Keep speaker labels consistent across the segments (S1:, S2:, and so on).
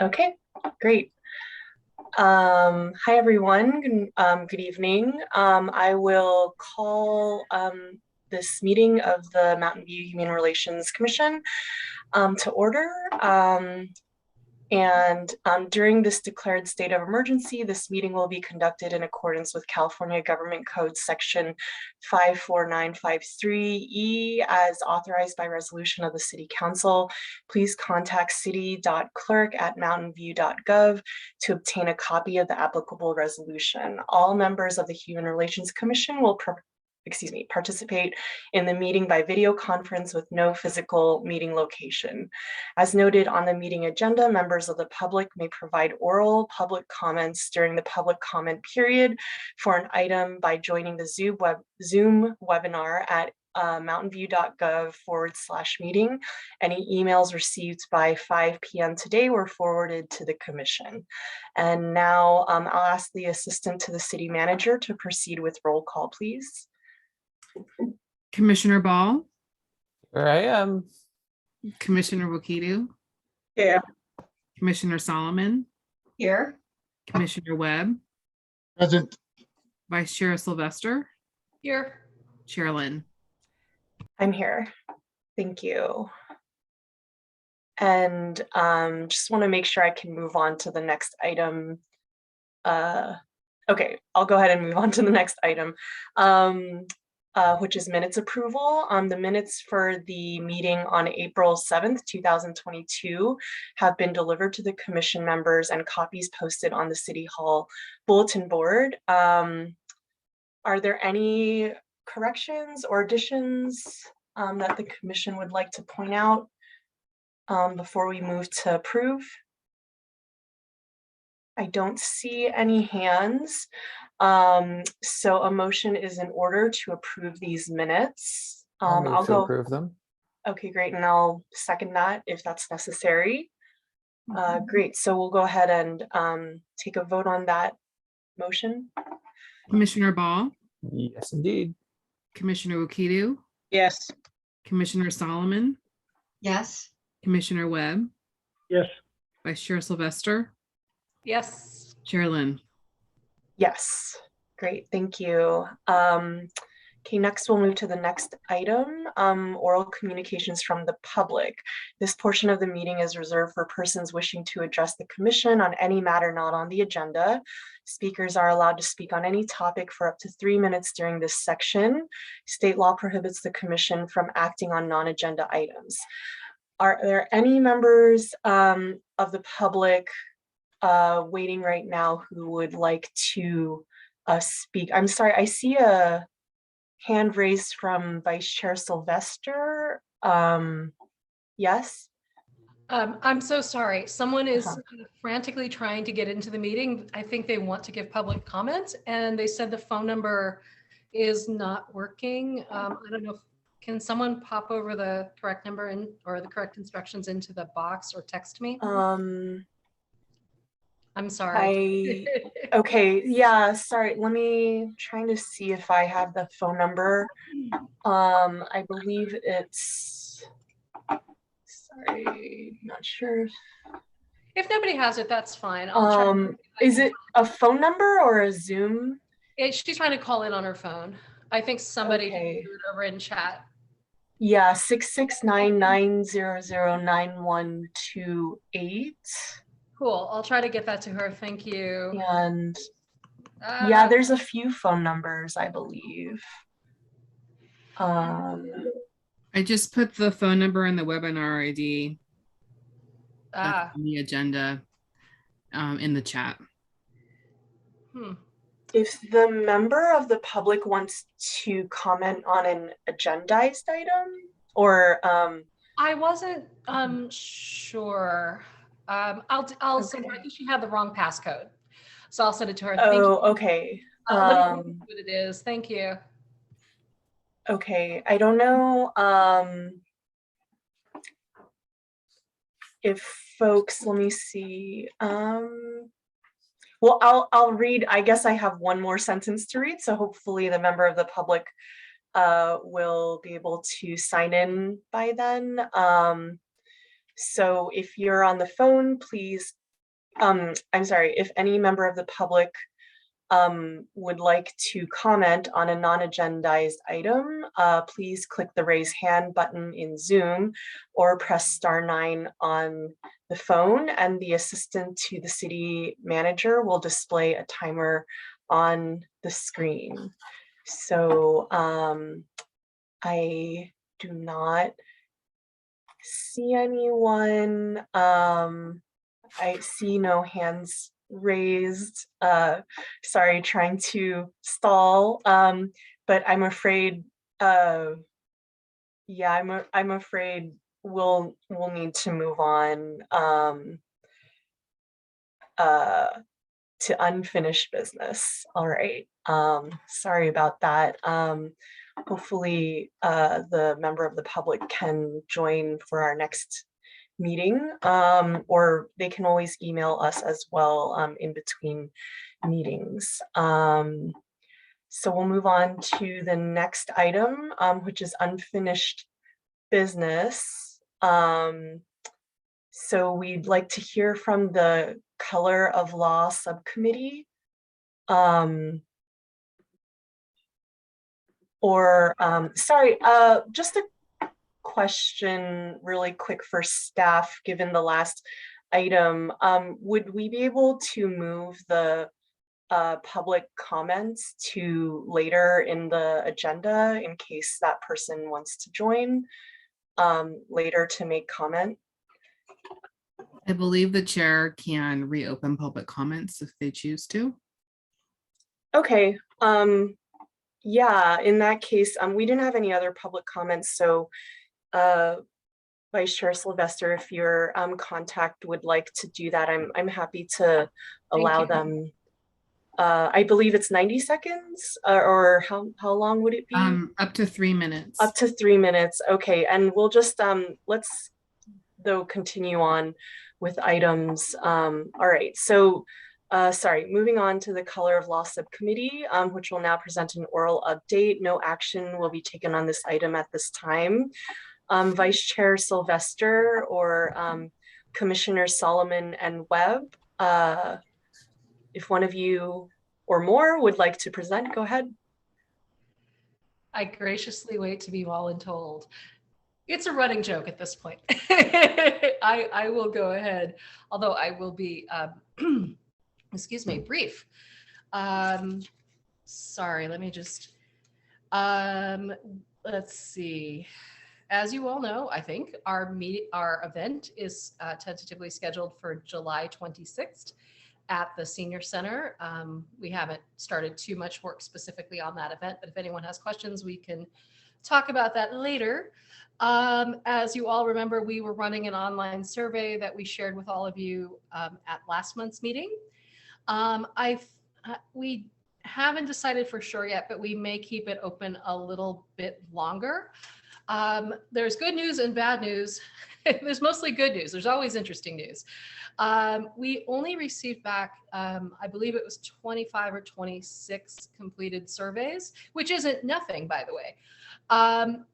S1: Okay, great. Hi, everyone. Good evening. I will call this meeting of the Mountain View Human Relations Commission to order. During this declared state of emergency, this meeting will be conducted in accordance with California Government Code Section 54953E as authorized by resolution of the City Council. Please contact city.clerk@mountainview.gov to obtain a copy of the applicable resolution. All members of the Human Relations Commission will participate in the meeting by video conference with no physical meeting location. As noted on the meeting agenda, members of the public may provide oral public comments during the public comment period for an item by joining the Zoom webinar at mountainview.gov/meeting. Any emails received by 5 p.m. today were forwarded to the commission. And now I'll ask the assistant to the city manager to proceed with roll call, please.
S2: Commissioner Ball.
S3: Here I am.
S2: Commissioner Wakidu.
S1: Here.
S2: Commissioner Solomon.
S1: Here.
S2: Commissioner Webb.
S4: Present.
S2: Vice Chair Sylvester.
S5: Here.
S2: Chair Lynn.
S1: I'm here. Thank you. And just want to make sure I can move on to the next item. Okay, I'll go ahead and move on to the next item, which is minutes approval. The minutes for the meeting on April 7th, 2022 have been delivered to the commission members and copies posted on the City Hall bulletin board. Are there any corrections or additions that the commission would like to point out before we move to approve? I don't see any hands. So a motion is in order to approve these minutes.
S3: I'll go approve them.
S1: Okay, great. And I'll second that if that's necessary. Great. So we'll go ahead and take a vote on that motion.
S2: Commissioner Ball.
S3: Yes, indeed.
S2: Commissioner Wakidu.
S5: Yes.
S2: Commissioner Solomon.
S5: Yes.
S2: Commissioner Webb.
S4: Yes.
S2: Vice Chair Sylvester.
S5: Yes.
S2: Chair Lynn.
S1: Yes, great, thank you. Okay, next we'll move to the next item, oral communications from the public. This portion of the meeting is reserved for persons wishing to address the commission on any matter not on the agenda. Speakers are allowed to speak on any topic for up to 3 minutes during this section. State law prohibits the commission from acting on non-agenda items. Are there any members of the public waiting right now who would like to speak? I'm sorry, I see a hand raised from Vice Chair Sylvester. Yes?
S5: I'm so sorry. Someone is frantically trying to get into the meeting. I think they want to give public comment, and they said the phone number is not working. I don't know. Can someone pop over the correct number or the correct instructions into the box or text me? I'm sorry.
S1: Okay, yeah, sorry. Trying to see if I have the phone number. I believe it's, sorry, not sure.
S5: If nobody has it, that's fine. I'll try.
S1: Is it a phone number or a Zoom?
S5: She's trying to call in on her phone. I think somebody can do it over in chat.
S1: Yeah, 669-900-9128.
S5: Cool. I'll try to get that to her. Thank you.
S1: And yeah, there's a few phone numbers, I believe.
S2: I just put the phone number and the webinar ID on the agenda in the chat.
S1: If the member of the public wants to comment on an agendized item, or
S5: I wasn't sure. I'll send her. I think she had the wrong passcode, so I'll send it to her. Thank you.
S1: Okay.
S5: Let me know what it is. Thank you.
S1: Okay, I don't know if folks, let me see. Well, I'll read. I guess I have one more sentence to read, so hopefully the member of the public will be able to sign in by then. So if you're on the phone, please I'm sorry, if any member of the public would like to comment on a non-agendized item, please click the raise hand button in Zoom or press *9 on the phone, and the assistant to the city manager will display a timer on the screen. So I do not see anyone. I see no hands raised. Sorry, trying to stall. But I'm afraid, yeah, I'm afraid we'll need to move on to unfinished business. All right. Sorry about that. Hopefully, the member of the public can join for our next meeting, or they can always email us as well in between meetings. So we'll move on to the next item, which is unfinished business. So we'd like to hear from the Color of Law Subcommittee. Sorry, just a question really quick for staff, given the last item. Would we be able to move the public comments to later in the agenda in case that person wants to join later to make comment?
S2: I believe the chair can reopen public comments if they choose to.
S1: Okay. Yeah, in that case, we didn't have any other public comments, so Vice Chair Sylvester, if your contact would like to do that, I'm happy to allow them. I believe it's 90 seconds, or how long would it be?
S2: Up to 3 minutes.
S1: Up to 3 minutes. Okay, and we'll just let's though continue on with items. All right, so sorry, moving on to the Color of Law Subcommittee, which will now present an oral update. No action will be taken on this item at this time. Vice Chair Sylvester or Commissioner Solomon and Webb, if one of you or more would like to present, go ahead.
S5: I graciously wait to be voluntold. It's a running joke at this point. I will go ahead, although I will be, excuse me, brief. Sorry, let me just, let's see. As you all know, I think our event is tentatively scheduled for July 26th at the Senior Center. We haven't started too much work specifically on that event, but if anyone has questions, we can talk about that later. As you all remember, we were running an online survey that we shared with all of you at last month's meeting. We haven't decided for sure yet, but we may keep it open a little bit longer. There's good news and bad news. There's mostly good news. There's always interesting news. We only received back, I believe it was 25 or 26 completed surveys, which isn't nothing, by the way.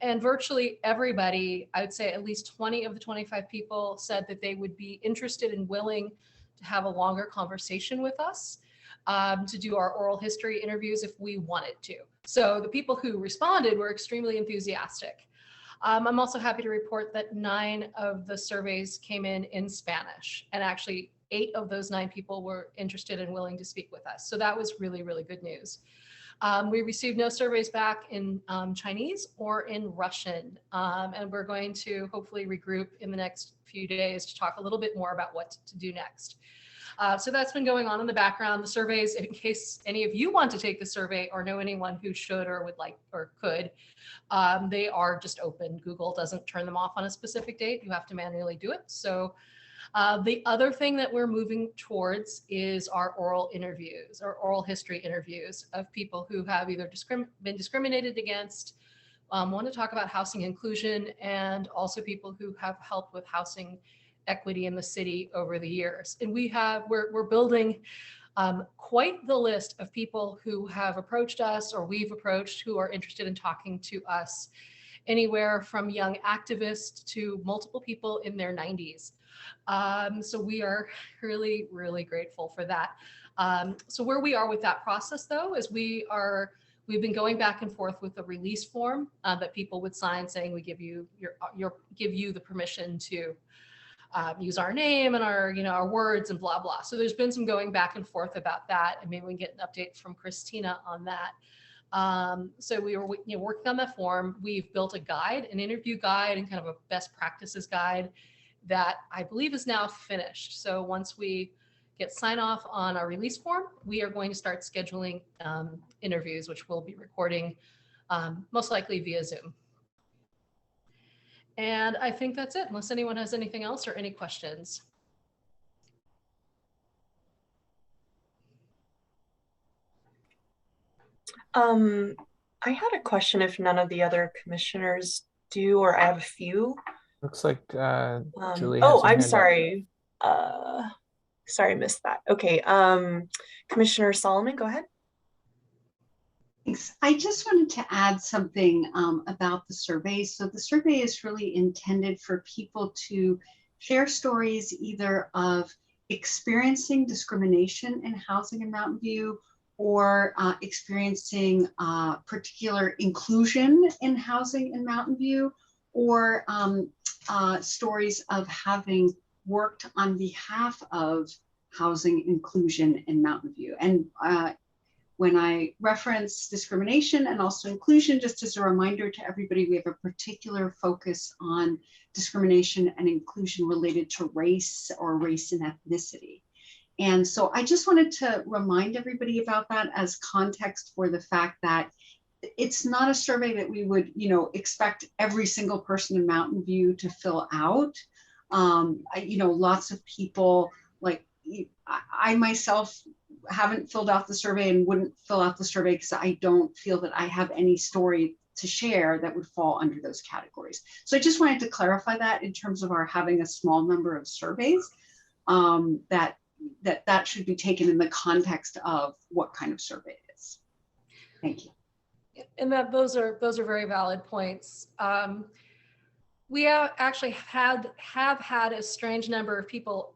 S5: And virtually everybody, I would say at least 20 of the 25 people said that they would be interested and willing to have a longer conversation with us, to do our oral history interviews if we wanted to. So the people who responded were extremely enthusiastic. I'm also happy to report that 9 of the surveys came in Spanish, and actually 8 of those 9 people were interested and willing to speak with us. So that was really, really good news. We received no surveys back in Chinese or in Russian, and we're going to hopefully regroup in the next few days to talk a little bit more about what to do next. So that's been going on in the background. The surveys, in case any of you want to take the survey or know anyone who should or would like or could, they are just open. Google doesn't turn them off on a specific date. You have to manually do it. So the other thing that we're moving towards is our oral interviews, or oral history interviews of people who have either been discriminated against, want to talk about housing inclusion, and also people who have helped with housing equity in the city over the years. And we're building quite the list of people who have approached us or we've approached who are interested in talking to us, anywhere from young activists to multiple people in their 90s. So we are really, really grateful for that. So where we are with that process, though, is we've been going back and forth with a release form that people would sign, saying we give you the permission to use our name and our words and blah blah. So there's been some going back and forth about that, and maybe we can get an update from Christina on that. So we were working on that form. We've built a guide, an interview guide, and kind of a best practices guide that I believe is now finished. So once we get sign off on our release form, we are going to start scheduling interviews, which we'll be recording most likely via Zoom. And I think that's it, unless anyone has anything else or any questions.
S1: I had a question if none of the other commissioners do, or I have a few.
S3: Looks like Julie has
S1: oh,
S3: her
S1: I'm
S3: hand up.
S1: sorry. Sorry, I missed that. Okay, Commissioner Solomon, go ahead.
S6: Thanks. I just wanted to add something about the survey. So the survey is really intended for people to share stories either of experiencing discrimination in housing in Mountain View, or experiencing particular inclusion in housing in Mountain View, or stories of having worked on behalf of housing inclusion in Mountain View. And when I reference discrimination and also inclusion, just as a reminder to everybody, we have a particular focus on discrimination and inclusion related to race or race and ethnicity. And so I just wanted to remind everybody about that as context for the fact that it's not a survey that we would, expect every single person in Mountain View to fill out. Lots of people, like I myself haven't filled out the survey and wouldn't fill out the survey because I don't feel that I have any story to share that would fall under those categories. So I just wanted to clarify that in terms of our having a small number of surveys, that should be taken in the context of what kind of survey it is. Thank you.
S5: And those are very valid points. We actually have had a strange number of people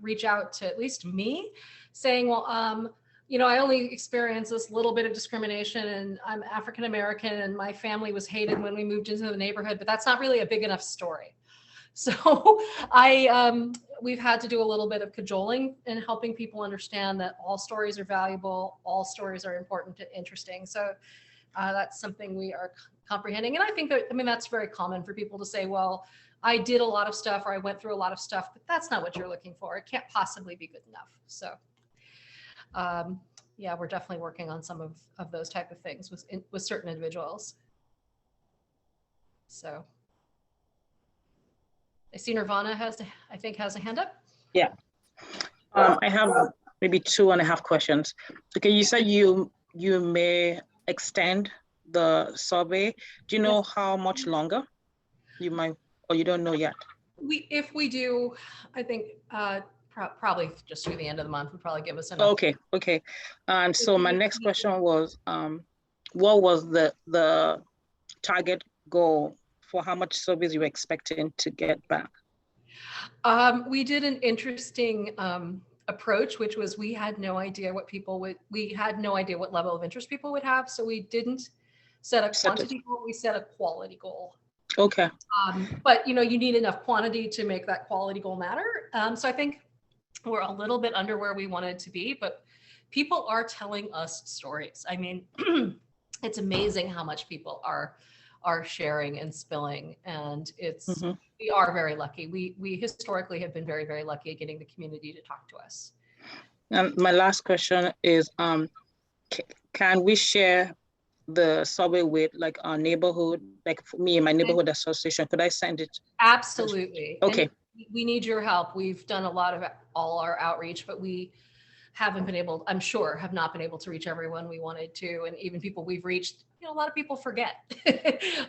S5: reach out to at least me saying, well, I only experienced this little bit of discrimination, and I'm African American, and my family was hated when we moved into the neighborhood, but that's not really a big enough story. So we've had to do a little bit of cajoling in helping people understand that all stories are valuable, all stories are important and interesting. So that's something we are comprehending. And I think that's very common for people to say, well, I did a lot of stuff, or I went through a lot of stuff, but that's not what you're looking for. It can't possibly be good enough. So yeah, we're definitely working on some of those type of things with certain individuals. So I see Nirvana has a hand up.
S7: Yeah. I have maybe 2.5 questions. Okay, you said you may extend the survey. Do you know how much longer you might, or you don't know yet?
S5: If we do, I think probably just through the end of the month would probably give us enough.
S7: Okay. And so my next question was, what was the target goal for how much surveys you were expecting to get back?
S5: We did an interesting approach, which was we had no idea what level of interest people would have. So we didn't set a quantity goal, we set a quality goal.
S7: Okay.
S5: But you need enough quantity to make that quality goal matter. So I think we're a little bit under where we wanted to be, but people are telling us stories. I mean, it's amazing how much people are sharing and spilling, and we are very lucky. We historically have been very, very lucky at getting the community to talk to us.
S7: And my last question is, can we share the survey with like our neighborhood, like for me and my neighborhood association? Could I send it?
S5: Absolutely.
S7: Okay.
S5: And we need your help. We've done a lot of all our outreach, but we haven't been able, I'm sure, have not been able to reach everyone we wanted to. And even people we've reached, a lot of people forget.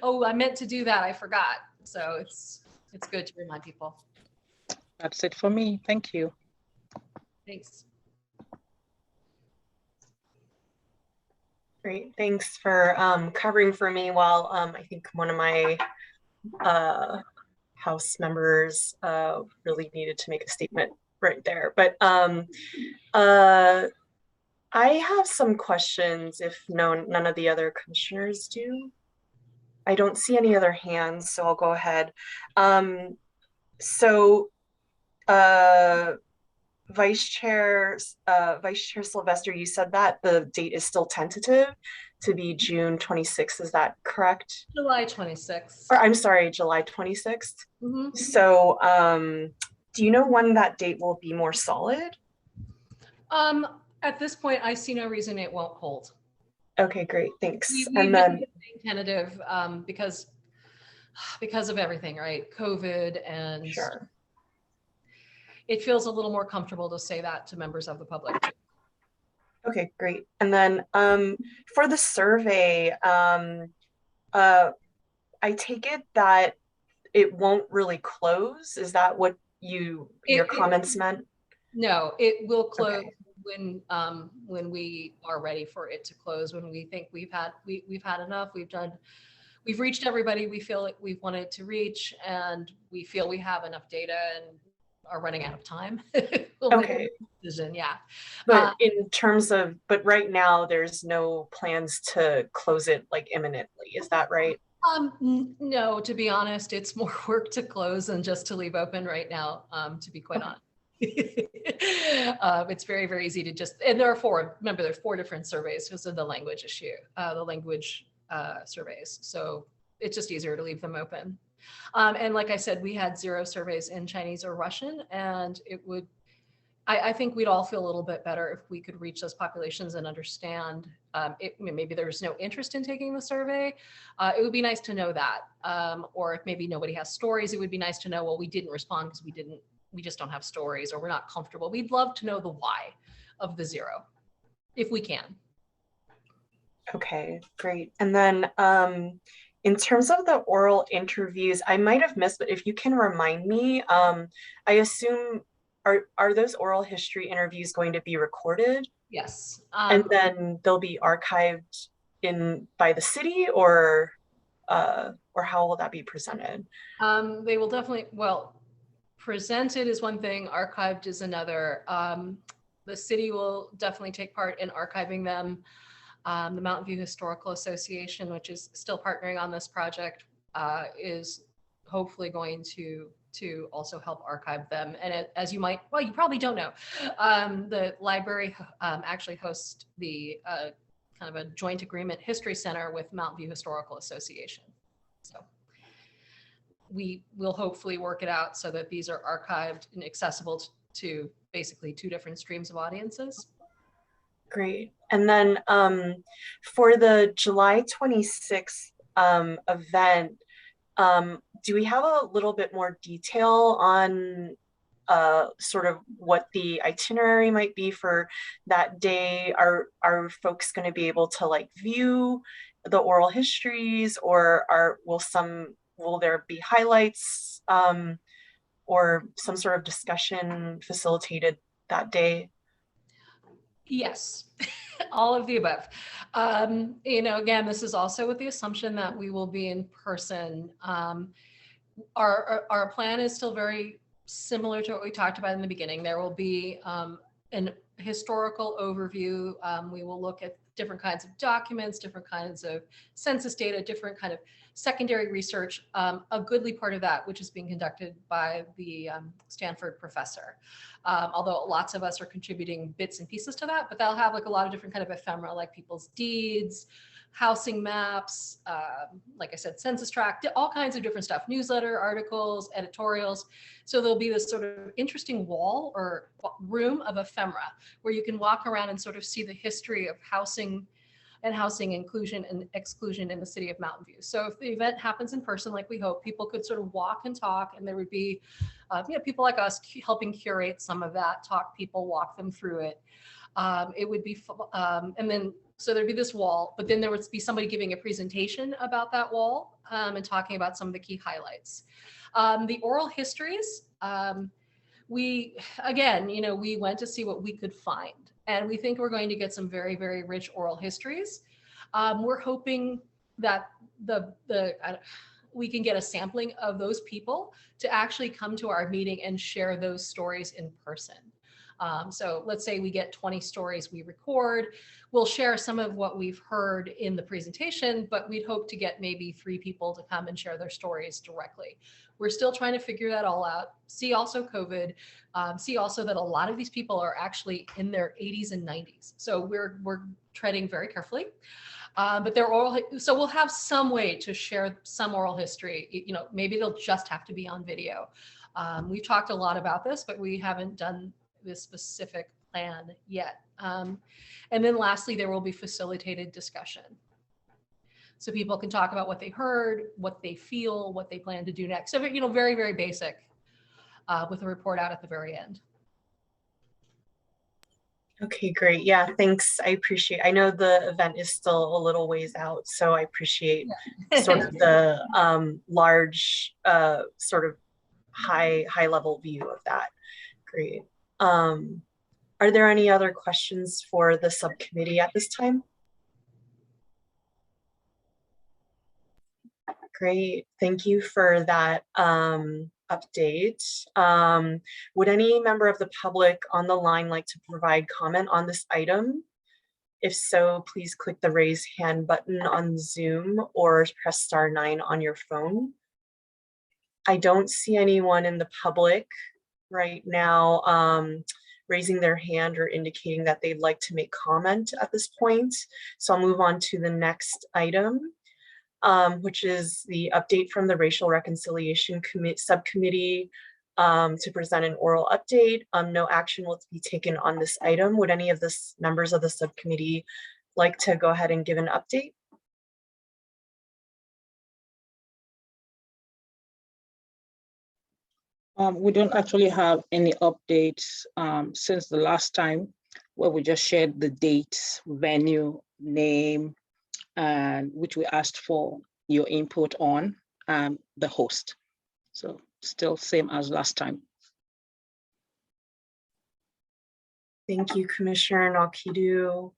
S5: Oh, I meant to do that, I forgot. So it's good to remind people.
S7: That's it for me. Thank you.
S5: Thanks.
S1: Great, thanks for covering for me while I think one of my House members really needed to make a statement right there. But I have some questions if none of the other commissioners do. I don't see any other hands, so I'll go ahead. So Vice Chair Sylvester, you said that the date is still tentative to be June 26th. Is that correct?
S5: July 26th.
S1: Or I'm sorry, July 26th.
S5: Mm-hmm.
S1: So do you know when that date will be more solid?
S5: At this point, I see no reason it won't hold.
S1: Okay, great, thanks.
S5: And then tentative because of everything, right? COVID, and
S1: sure.
S5: It feels a little more comfortable to say that to members of the public too.
S1: Okay, great. And then for the survey, I take it that it won't really close. Is that what your comments meant?
S5: No, it will close when we are ready for it to close. When we think we've had enough, we've reached everybody we feel like we've wanted to reach, and we feel we have enough data and are running out of time. We'll
S1: okay.
S5: make a decision, yeah.
S1: But in terms of, but right now there's no plans to close it like imminently. Is that right?
S5: No, to be honest, it's more work to close than just to leave open right now, to be quite honest. It's very, very easy to just, and there are four different surveys because of the language issue, the language surveys. So it's just easier to leave them open. And like I said, we had 0 surveys in Chinese or Russian, and it would, I think we'd all feel a little bit better if we could reach those populations and understand maybe there's no interest in taking the survey. It would be nice to know that. Or if maybe nobody has stories, it would be nice to know, well, we didn't respond because we just don't have stories, or we're not comfortable. We'd love to know the why of the 0, if we can.
S1: Okay, great. And then in terms of the oral interviews, I might have missed, but if you can remind me, I assume, are those oral history interviews going to be recorded?
S5: Yes.
S1: And then they'll be archived by the city, or how will that be presented?
S5: They will definitely, well, presented is one thing, archived is another. The city will definitely take part in archiving them. The Mountain View Historical Association, which is still partnering on this project, is hopefully going to also help archive them. And as you might, well, you probably don't know, the library actually hosts the kind of a joint agreement history center with Mountain View Historical Association. So we will hopefully work it out so that these are archived and accessible to basically 2 different streams of audiences.
S1: Great. And then for the July 26th event, do we have a little bit more detail on sort of what the itinerary might be for that day? Are folks going to be able to like view the oral histories, or will there be highlights or some sort of discussion facilitated that day?
S5: Yes, all of the above. Again, this is also with the assumption that we will be in person. Our plan is still very similar to what we talked about in the beginning. There will be an historical overview. We will look at different kinds of documents, different kinds of census data, different kind of secondary research, a goodly part of that, which is being conducted by the Stanford professor. Although lots of us are contributing bits and pieces to that, but they'll have like a lot of different kind of ephemera, like people's deeds, housing maps, like I said, census tract, all kinds of different stuff, newsletter, articles, editorials. So there'll be this sort of interesting wall or room of ephemera where you can walk around and sort of see the history of housing and housing inclusion and exclusion in the city of Mountain View. So if the event happens in person, like we hope, people could sort of walk and talk, and there would be people like us helping curate some of that, talk people, walk them through it. It would be, and then, so there'd be this wall, but then there would be somebody giving a presentation about that wall and talking about some of the key highlights. The oral histories, we went to see what we could find. And we think we're going to get some very, very rich oral histories. We're hoping that we can get a sampling of those people to actually come to our meeting and share those stories in person. So let's say we get 20 stories we record, we'll share some of what we've heard in the presentation, but we'd hope to get maybe 3 people to come and share their stories directly. We're still trying to figure that all out. See also COVID, see also that a lot of these people are actually in their 80s and 90s. So we're treading very carefully. But they're oral, so we'll have some way to share some oral history. You know, maybe they'll just have to be on video. We've talked a lot about this, but we haven't done this specific plan yet. And then lastly, there will be facilitated discussion. So people can talk about what they heard, what they feel, what they plan to do next. So, you know, very, very basic with a report out at the very end.
S1: Okay, great. Yeah, thanks. I appreciate, I know the event is still a little ways out, so I appreciate sort of the large, sort of high level view of that. Great. Are there any other questions for the subcommittee at this time? Great, thank you for that update. Would any member of the public on the line like to provide comment on this item? If so, please click the raise hand button on Zoom or press *9 on your phone. I don't see anyone in the public right now raising their hand or indicating that they'd like to make comment at this point. So I'll move on to the next item, which is the update from the Racial Reconciliation Subcommittee to present an oral update. No action will be taken on this item. Would any of the members of the subcommittee like to go ahead and give an update?
S7: We don't actually have any updates since the last time, where we just shared the dates, venue, name, and which we asked for your input on, the host. So still same as last time.
S1: Thank you, Commissioner Nakidu.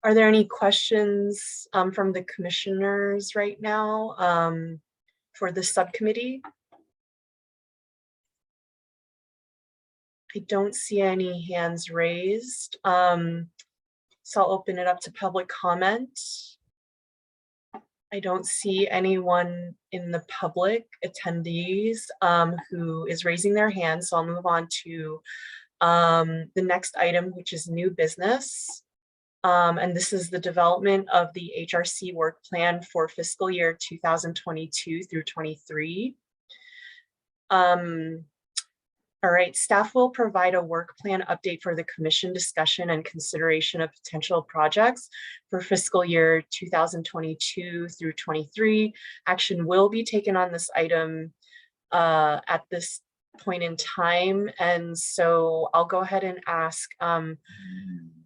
S1: Are there any questions from the commissioners right now for the subcommittee? I don't see any hands raised. So I'll open it up to public comment. I don't see anyone in the public attendees who is raising their hand. So I'll move on to the next item, which is new business. And this is the development of the HRC work plan for fiscal year 2022 through 23. All right, staff will provide a work plan update for the commission discussion and consideration of potential projects for fiscal year 2022 through 23. Action will be taken on this item at this point in time. And so I'll go ahead and ask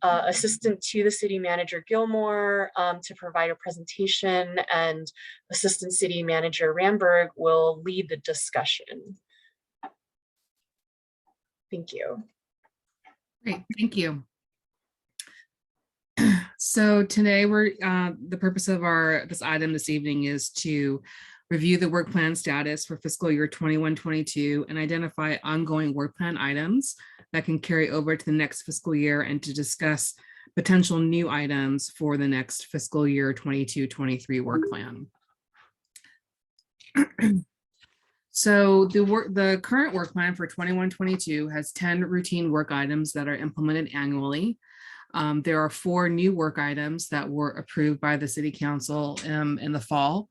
S1: Assistant to the City Manager Gilmore to provide a presentation, and Assistant City Manager Ramberg will lead the discussion. Thank you.
S2: Great, thank you. So today the purpose of this item this evening is to review the work plan status for fiscal year 21-22 and identify ongoing work plan items that can carry over to the next fiscal year, and to discuss potential new items for the next fiscal year 22-23 work plan. So the current work plan for 21-22 has 10 routine work items that are implemented annually. There are 4 new work items that were approved by the City Council in the fall,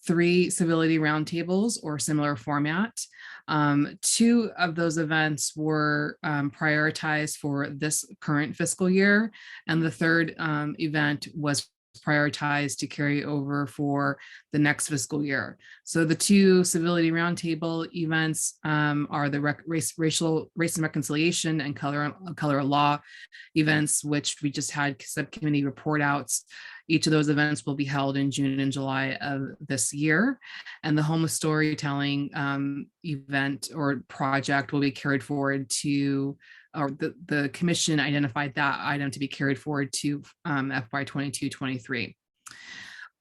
S2: 3 civility roundtables or similar format. 2 of those events were prioritized for this current fiscal year, and the 3rd event was prioritized to carry over for the next fiscal year. So the 2 civility roundtable events are the race and reconciliation and color law events, which we just had subcommittee report outs. Each of those events will be held in June and July of this year. And the homeless storytelling event or project will be carried forward to, or the commission identified that item to be carried forward to FY 22-23.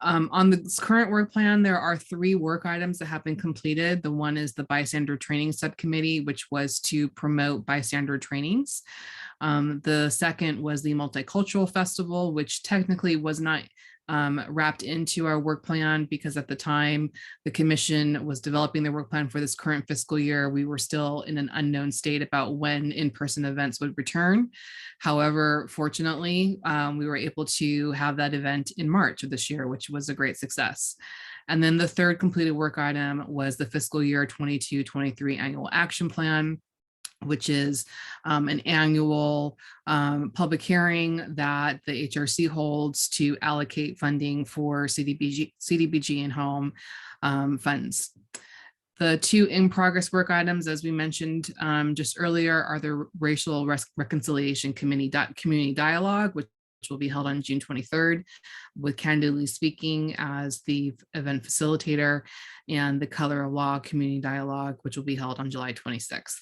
S2: On the current work plan, there are 3 work items that have been completed. The one is the bystander training subcommittee, which was to promote bystander trainings. The second was the multicultural festival, which technically was not wrapped into our work plan because at the time the commission was developing their work plan for this current fiscal year, we were still in an unknown state about when in-person events would return. However, fortunately, we were able to have that event in March of this year, which was a great success. And then the third completed work item was the fiscal year 22-23 annual action plan, which is an annual public hearing that the HRC holds to allocate funding for CDBG and home funds. The 2 in progress work items, as we mentioned just earlier, are the Racial Reconciliation Community Dialogue, which will be held on June 23rd, with Candidly Speaking as the event facilitator, and the Color of Law Community Dialogue, which will be held on July 26th.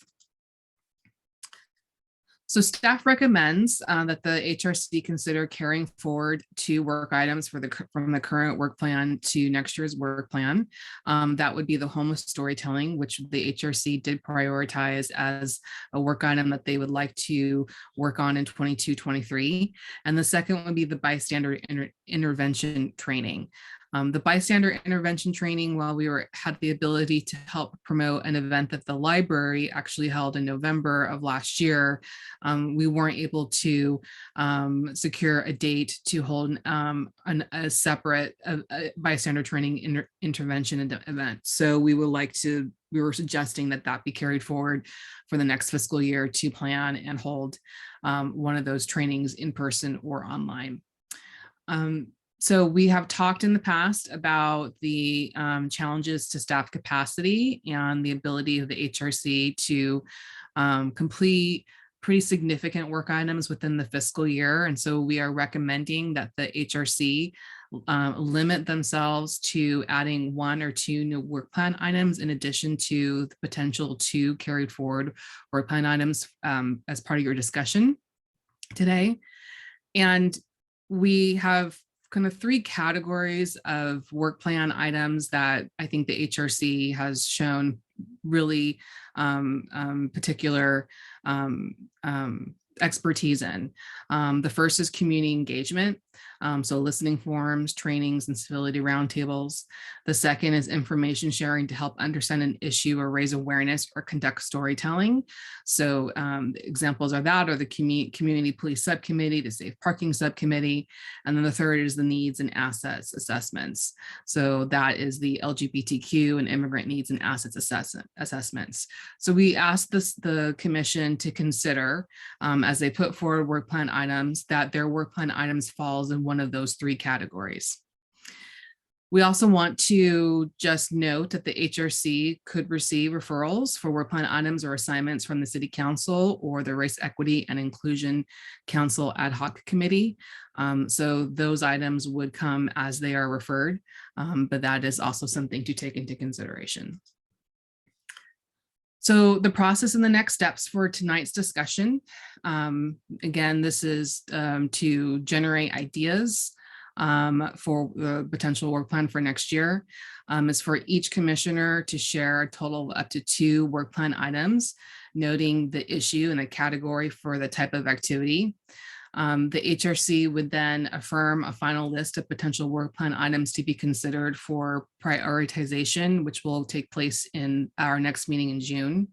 S2: So staff recommends that the HRC consider carrying forward 2 work items from the current work plan to next year's work plan. That would be the homeless storytelling, which the HRC did prioritize as a work item that they would like to work on in 22-23. And the second would be the bystander intervention training. The bystander intervention training, while we had the ability to help promote an event that the library actually held in November of last year, we weren't able to secure a date to hold a separate bystander training intervention event. So we were suggesting that be carried forward for the next fiscal year to plan and hold one of those trainings in person or online. So we have talked in the past about the challenges to staff capacity and the ability of the HRC to complete pretty significant work items within the fiscal year. And so we are recommending that the HRC limit themselves to adding 1 or 2 new work plan items in addition to the potential 2 carried forward work plan items as part of your discussion today. And we have kind of 3 categories of work plan items that I think the HRC has shown really particular expertise in. The first is community engagement. So listening forums, trainings, and civility roundtables. The second is information sharing to help understand an issue or raise awareness or conduct storytelling. So examples of that are the community police subcommittee, the safe parking subcommittee. And then the third is the needs and assets assessments. So that is the LGBTQ and immigrant needs and assets assessments. So we asked the commission to consider as they put forward work plan items that their work plan items falls in one of those 3 categories. We also want to just note that the HRC could receive referrals for work plan items or assignments from the City Council or the Race Equity and Inclusion Council Ad Hoc Committee. So those items would come as they are referred, but that is also something to take into consideration. So the process and the next steps for tonight's discussion, again, this is to generate ideas for the potential work plan for next year, is for each commissioner to share a total of up to 2 work plan items, noting the issue and the category for the type of activity. The HRC would then affirm a final list of potential work plan items to be considered for prioritization, which will take place in our next meeting in June.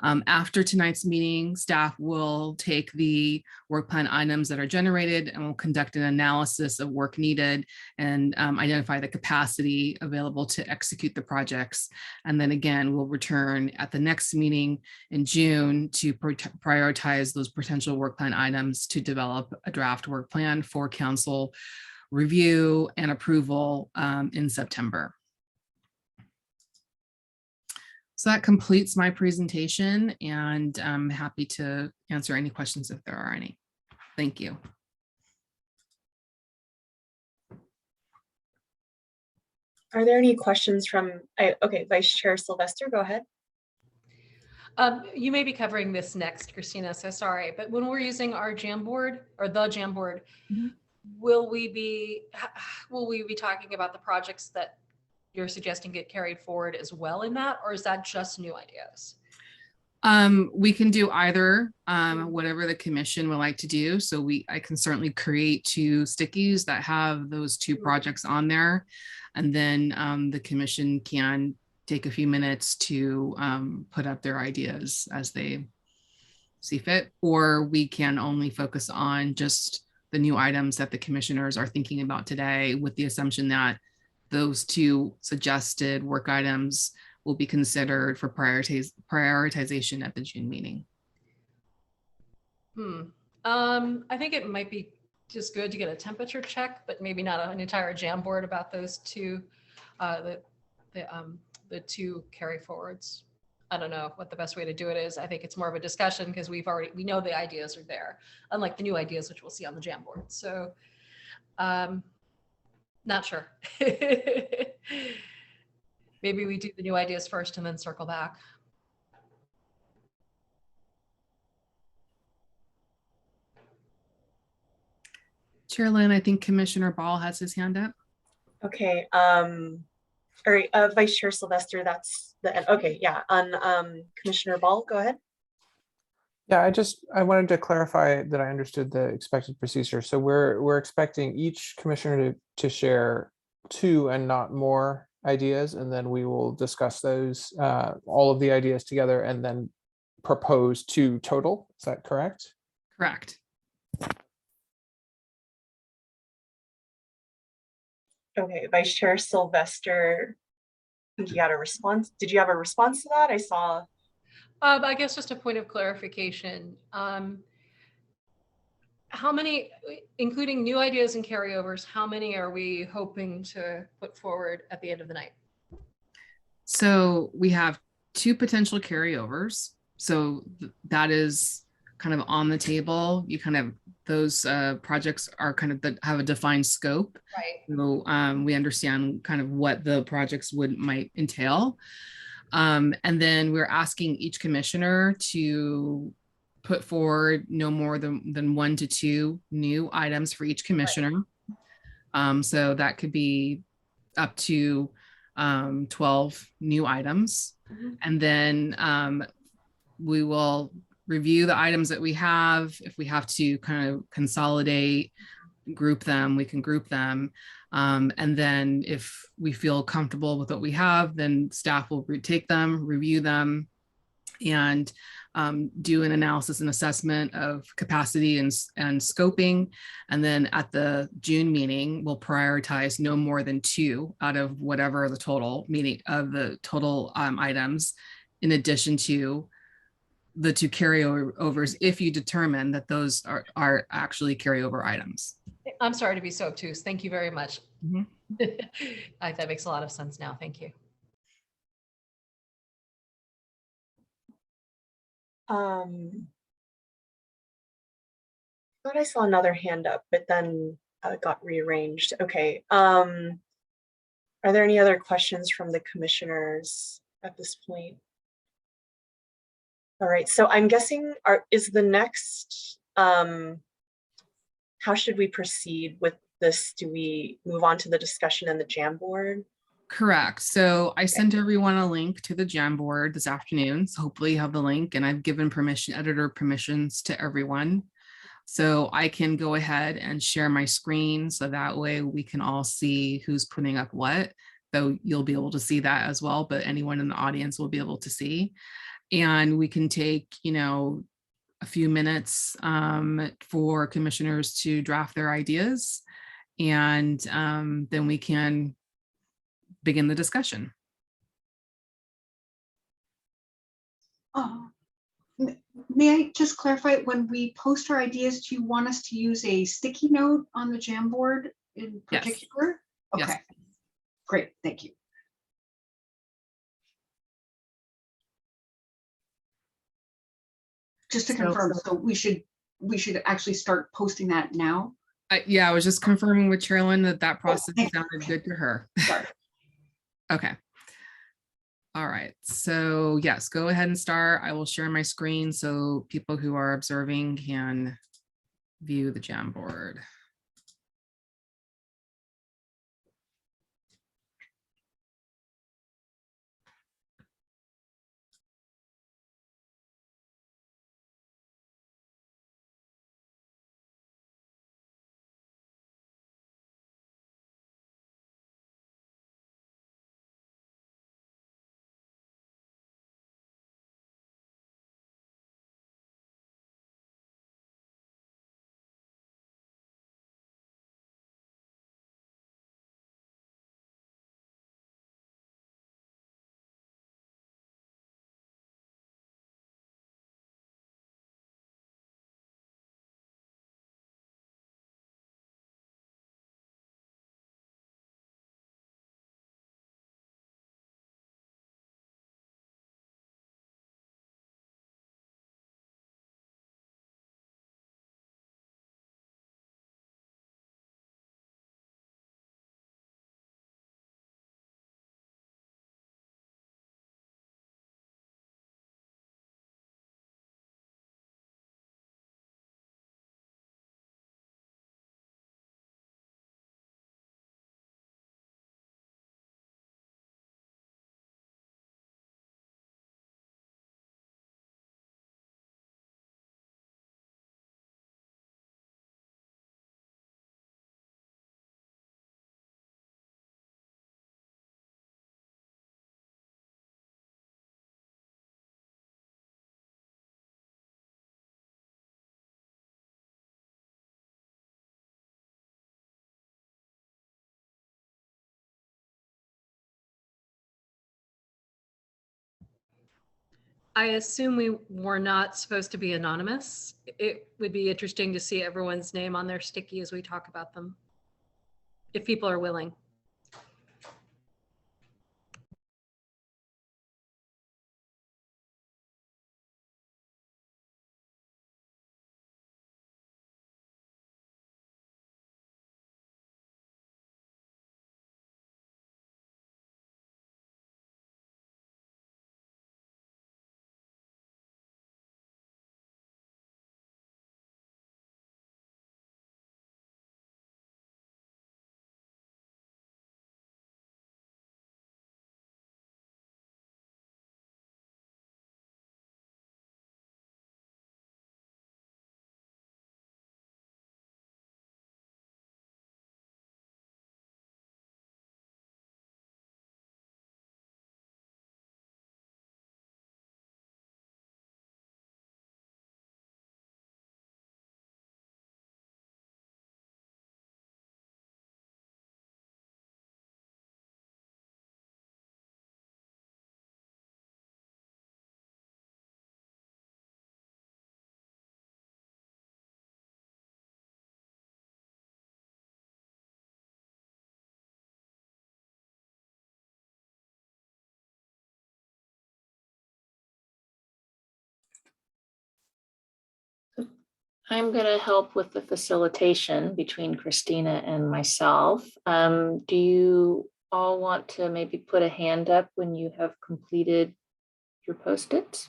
S2: After tonight's meeting, staff will take the work plan items that are generated and will conduct an analysis of work needed and identify the capacity available to execute the projects. And then again, we'll return at the next meeting in June to prioritize those potential work plan items to develop a draft work plan for council review and approval in September. So that completes my presentation, and I'm happy to answer any questions if there are any. Thank you.
S1: Are there any questions from, okay, Vice Chair Sylvester, go ahead.
S5: You may be covering this next, Christina, so sorry, but when we're using our Jamboard or the Jamboard, will we be talking about the projects that you're suggesting get carried forward as well in that, or is that just new ideas?
S2: We can do either, whatever the commission would like to do. So I can certainly create 2 stickies that have those 2 projects on there. And then the commission can take a few minutes to put up their ideas as they see fit, or we can only focus on just the new items that the commissioners are thinking about today, with the assumption that those 2 suggested work items will be considered for prioritization at the June meeting.
S5: I think it might be just good to get a temperature check, but maybe not an entire Jamboard about those 2, the 2 carry forwards. I don't know what the best way to do it is. I think it's more of a discussion because we know the ideas are there, unlike the new ideas, which we'll see on the Jamboard. So, not sure. Maybe we do the new ideas first and then circle back.
S2: Chair Lynn, I think Commissioner Ball has his hand up.
S1: Okay. All right, Vice Chair Sylvester, that's the end. Okay, yeah. On Commissioner Ball, go ahead.
S3: Yeah, I wanted to clarify that I understood the expected procedure. So we're expecting each commissioner to share 2 and not more ideas, and then we will discuss those, all of the ideas together, and then propose 2 total. Is that correct?
S2: Correct.
S1: Okay, Vice Chair Sylvester, you had a response. Did you have a response to that? I saw.
S5: I guess just a point of clarification. How many, including new ideas and carryovers, how many are we hoping to put forward at the end of the night?
S2: So we have 2 potential carryovers. So that is kind of on the table. You kind of, those projects are kind of have a defined scope.
S5: Right.
S2: So we understand kind of what the projects might entail. And then we're asking each commissioner to put forward no more than 1 to 2 new items for each commissioner. Right. So that could be up to 12 new items. Mm-hmm. And then we will review the items that we have. If we have to kind of consolidate, group them, we can group them. And then if we feel comfortable with what we have, then staff will take them, review them, and do an analysis and assessment of capacity and scoping. And then at the June meeting, we'll prioritize no more than 2 out of whatever the total meeting of the total items, in addition to the 2 carryovers, if you determine that those are actually carryover items.
S5: I'm sorry to be so obtuse. Thank you very much.
S2: Mm-hmm.
S5: That makes a lot of sense now. Thank you.
S1: Thought I saw another hand up, but then got rearranged. Okay. Are there any other questions from the commissioners at this point? All right, so I'm guessing is the next, how should we proceed with this? Do we move on to the discussion in the Jamboard?
S2: Correct. So I sent everyone a link to the Jamboard this afternoon. So hopefully you have the link, and I've given editor permissions to everyone. So I can go ahead and share my screen, so that way we can all see who's putting up what, though you'll be able to see that as well, but anyone in the audience will be able to see. And we can take, a few minutes for commissioners to draft their ideas, and then we can begin the discussion.
S6: May I just clarify, when we post our ideas, do you want us to use a sticky note on the Jamboard in particular? Yes. Okay, yes. Great, thank you. Just to confirm, so we should actually start posting that now?
S2: Yeah, I was just confirming with Chairlyn that process sounded good to her.
S6: Sorry.
S2: Okay. All right. So yes, go ahead and start. I will share my screen so people who are observing can view the Jamboard.
S5: I assume we were not supposed to be anonymous. It would be interesting to see everyone's name on their sticky as we talk about them, if people are willing.
S8: I'm going to help with the facilitation between Christina and myself. Do you all want to maybe put a hand up when you have completed your Post-its?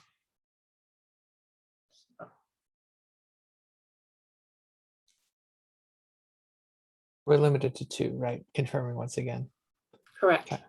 S3: We're limited to 2, right? Confirming once again.
S8: Correct.
S3: Okay.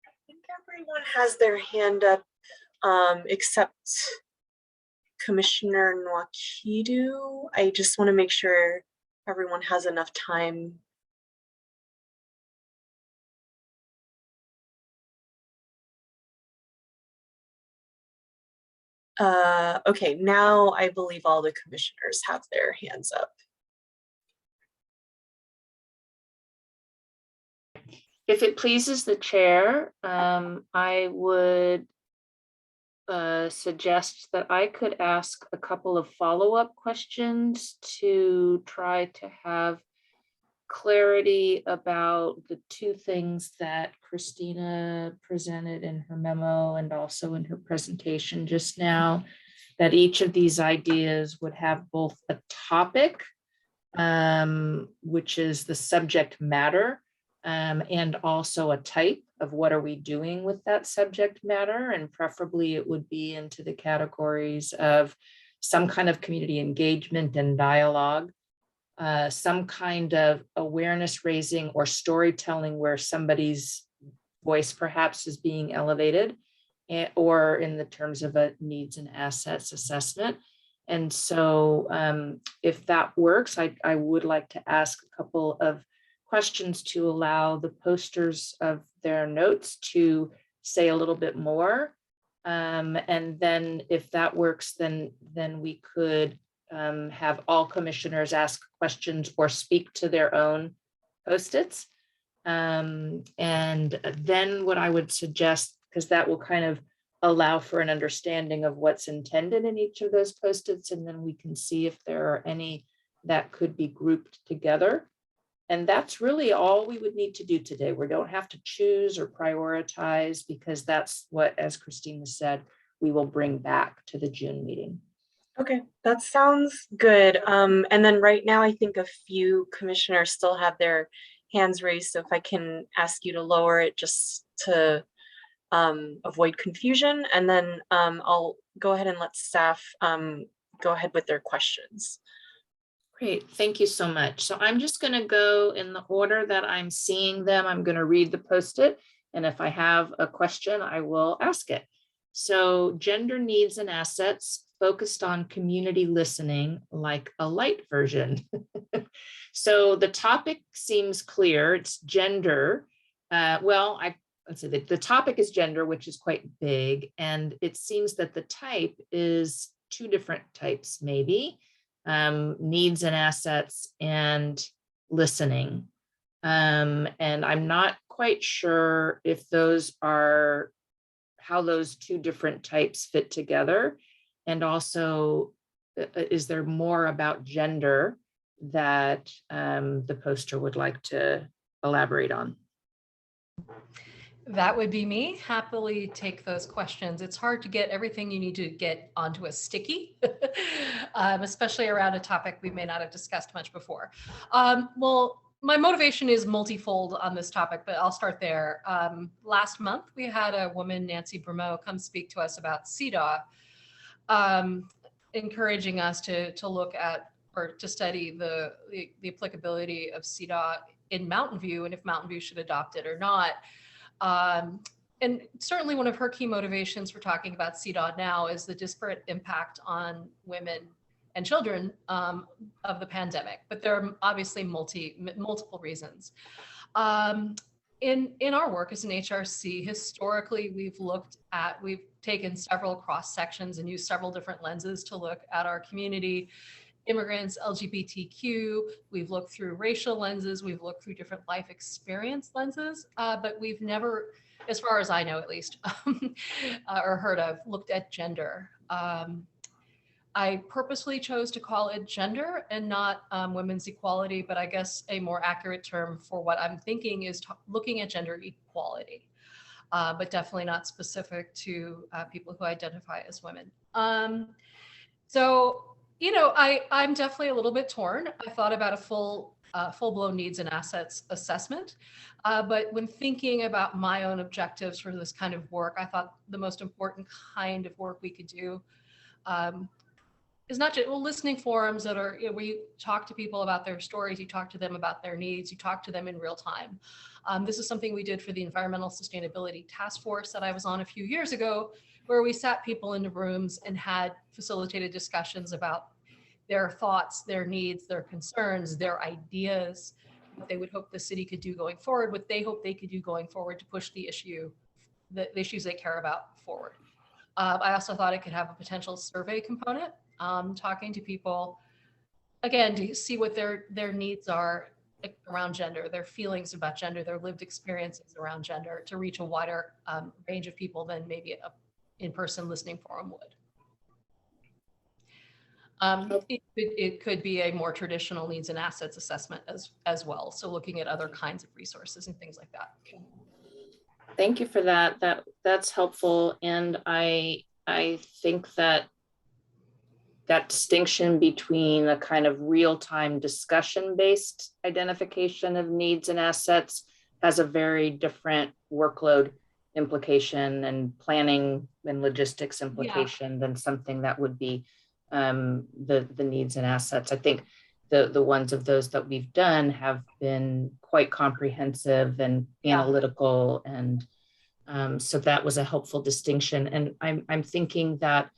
S1: I think everyone has their hand up, except Commissioner Nwakidu. I just want to make sure everyone has enough time. Okay, now I believe all the commissioners have their hands up.
S8: If it pleases the chair, I would suggest that I could ask a couple of follow-up questions to try to have clarity about the 2 things that Christina presented in her memo and also in her presentation just now, that each of these ideas would have both a topic, which is the subject matter, and also a type of what are we doing with that subject matter, and preferably it would be into the categories of some kind of community engagement and dialogue, some kind of awareness raising or storytelling where somebody's voice perhaps is being elevated, or in the terms of a needs and assets assessment. And so if that works, I would like to ask a couple of questions to allow the posters of their notes to say a little bit more. And then if that works, then we could have all commissioners ask questions or speak to their own Post-its. And then what I would suggest, because that will kind of allow for an understanding of what's intended in each of those Post-its, and then we can see if there are any that could be grouped together. And that's really all we would need to do today. We don't have to choose or prioritize, because that's what, as Christina said, we will bring back to the June meeting.
S1: Okay, that sounds good. And then right now, I think a few commissioners still have their hands raised. So if I can ask you to lower it just to avoid confusion, and then I'll go ahead and let staff go ahead with their questions.
S8: Great, thank you so much. So I'm just going to go in the order that I'm seeing them. I'm going to read the post-it, and if I have a question, I will ask it. So gender needs and assets focused on community listening, like a light version. So the topic seems clear. It's gender. Let's say the topic is gender, which is quite big. And it seems that the type is two different types, maybe. Needs and assets and listening. And I'm not quite sure if those are how those two different types fit together. And also, is there more about gender that the poster would like to elaborate on?
S5: That would be me. Happily take those questions. It's hard to get everything you need to get onto a sticky, especially around a topic we may not have discussed much before. Well, my motivation is multifold on this topic, but I'll start there. Last month, we had a woman, Nancy Brumeau, come speak to us about CEDAW, encouraging us to look at or to study the applicability of CEDAW in Mountain View and if Mountain View should adopt it or not. And certainly one of her key motivations for talking about CEDAW now is the disparate impact on women and children of the pandemic, but there are obviously multiple reasons. In our work as an HRC, historically, we've taken several cross sections and used several different lenses to look at our community, immigrants, LGBTQ, we've looked through racial lenses, we've looked through different life experience lenses, but we've never, as far as I know at least, or heard of, looked at gender. I purposely chose to call it gender and not women's equality, but I guess a more accurate term for what I'm thinking is looking at gender equality, but definitely not specific to people who identify as women. So, you know, I'm definitely a little bit torn. I thought about a full-blown needs and assets assessment, but when thinking about my own objectives for this kind of work, I thought the most important kind of work we could do is not just listening forums that are, you know, where you talk to people about their stories, you talk to them about their needs, you talk to them in real time. This is something we did for the Environmental Sustainability Task Force that I was on a few years ago, where we sat people into rooms and had facilitated discussions about their thoughts, their needs, their concerns, their ideas, what they would hope the city could do going forward, what they hope they could do going forward to push the issues they care about forward. I also thought it could have a potential survey component, talking to people, again, to see what their needs are around gender, their feelings about gender, their lived experiences around gender, to reach a wider range of people than maybe an in-person listening forum would. It could be a more traditional needs and assets assessment as well. So looking at other kinds of resources and things like that.
S8: Thank you for that. That's helpful. And I think that distinction between a kind of real-time discussion-based identification of needs and assets has a very different workload implication and planning and logistics implication than something that would be the needs and assets. I think the ones of those that we've done have been quite comprehensive and analytical, and so that was a helpful distinction. And I'm thinking that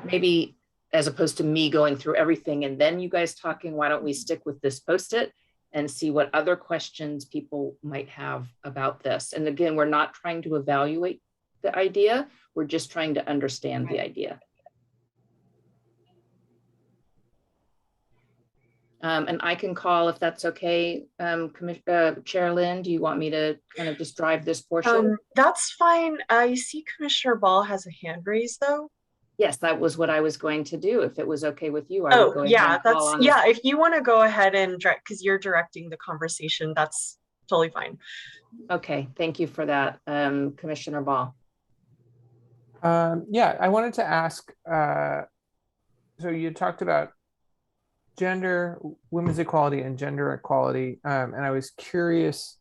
S8: maybe as opposed to me going through everything and then you guys talking, why don't we stick with this post-it and see what other questions people might have about this. And again, we're not trying to evaluate the idea, we're just trying to understand the idea. And I can call if that's okay. Chair Lynn, do you want me to kind of just drive this portion?
S1: That's fine. I see Commissioner Ball has a hand raised though.
S8: Yes, that was what I was going to do. If it was okay with you, I would go ahead and call on
S1: this. If you want to go ahead and direct, because you're directing the conversation, that's totally fine.
S8: Okay, thank you for that, Commissioner Ball.
S3: Yeah, I wanted to ask, so you talked about gender, women's equality and gender equality. And I was curious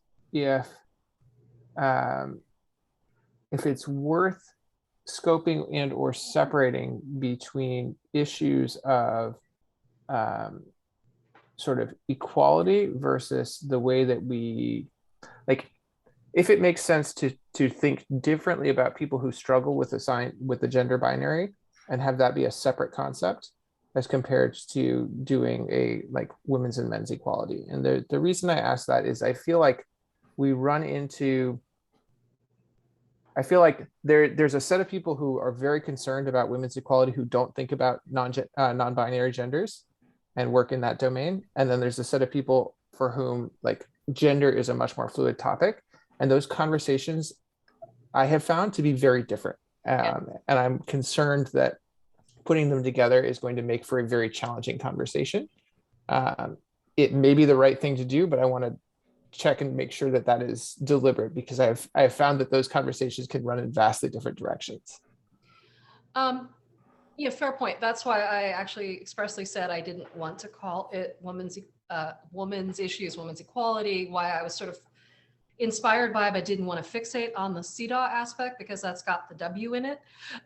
S3: um, if it's worth scoping and or separating between issues of um, sort of equality versus the way that we like, if it makes sense to think differently about people who struggle with the gender binary and have that be a separate concept as compared to doing a like women's and men's equality. And the reason I ask that is I feel like we run into I feel like there's a set of people who are very concerned about women's equality who don't think about non-binary genders and work in that domain. And then there's a set of people for whom like gender is a much more fluid topic. And those conversations I have found to be very different. And I'm concerned that putting them together is going to make for a very challenging conversation. It may be the right thing to do, but I want to check and make sure that that is deliberate because I've found that those conversations can run in vastly different directions.
S5: Yeah, fair point. That's why I actually expressly said I didn't want to call it women's issues, women's equality. Why I was sort of inspired by, but didn't want to fixate on the CEDAW aspect because that's got the W in it.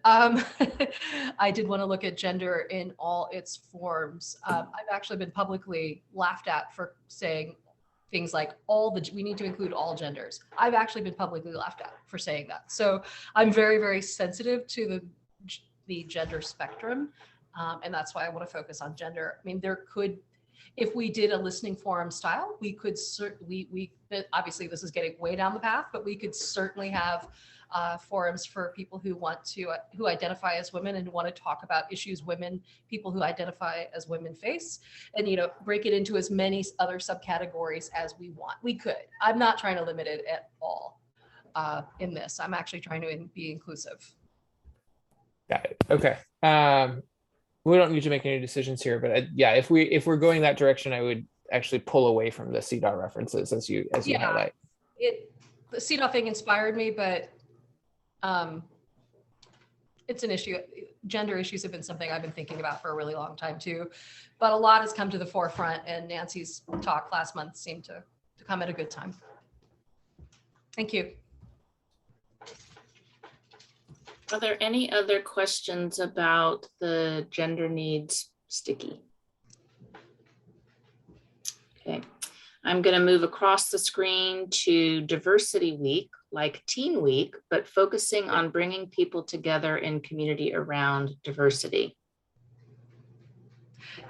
S5: I did want to look at gender in all its forms. I've actually been publicly laughed at for saying things like we need to include all genders. I've actually been publicly laughed at for saying that. So I'm very, very sensitive to the gender spectrum. And that's why I want to focus on gender. I mean, if we did a listening forum style, we could certainly, obviously this is getting way down the path, but we could certainly have forums for people who identify as women and want to talk about issues people who identify as women face, and break it into as many other subcategories as we want. We could. I'm not trying to limit it at all in this. I'm actually trying to be inclusive.
S3: Got it. Okay. We don't need to make any decisions here, but yeah, if we're going that direction, I would actually pull away from the CEDAW references as you highlight.
S5: The CEDAW thing inspired me, but it's an issue. Gender issues have been something I've been thinking about for a really long time too, but a lot has come to the forefront, and Nancy's talk last month seemed to come at a good time. Thank you.
S8: Are there any other questions about the gender needs sticky? Okay, I'm going to move across the screen to Diversity Week, like Teen Week, but focusing on bringing people together in community around diversity.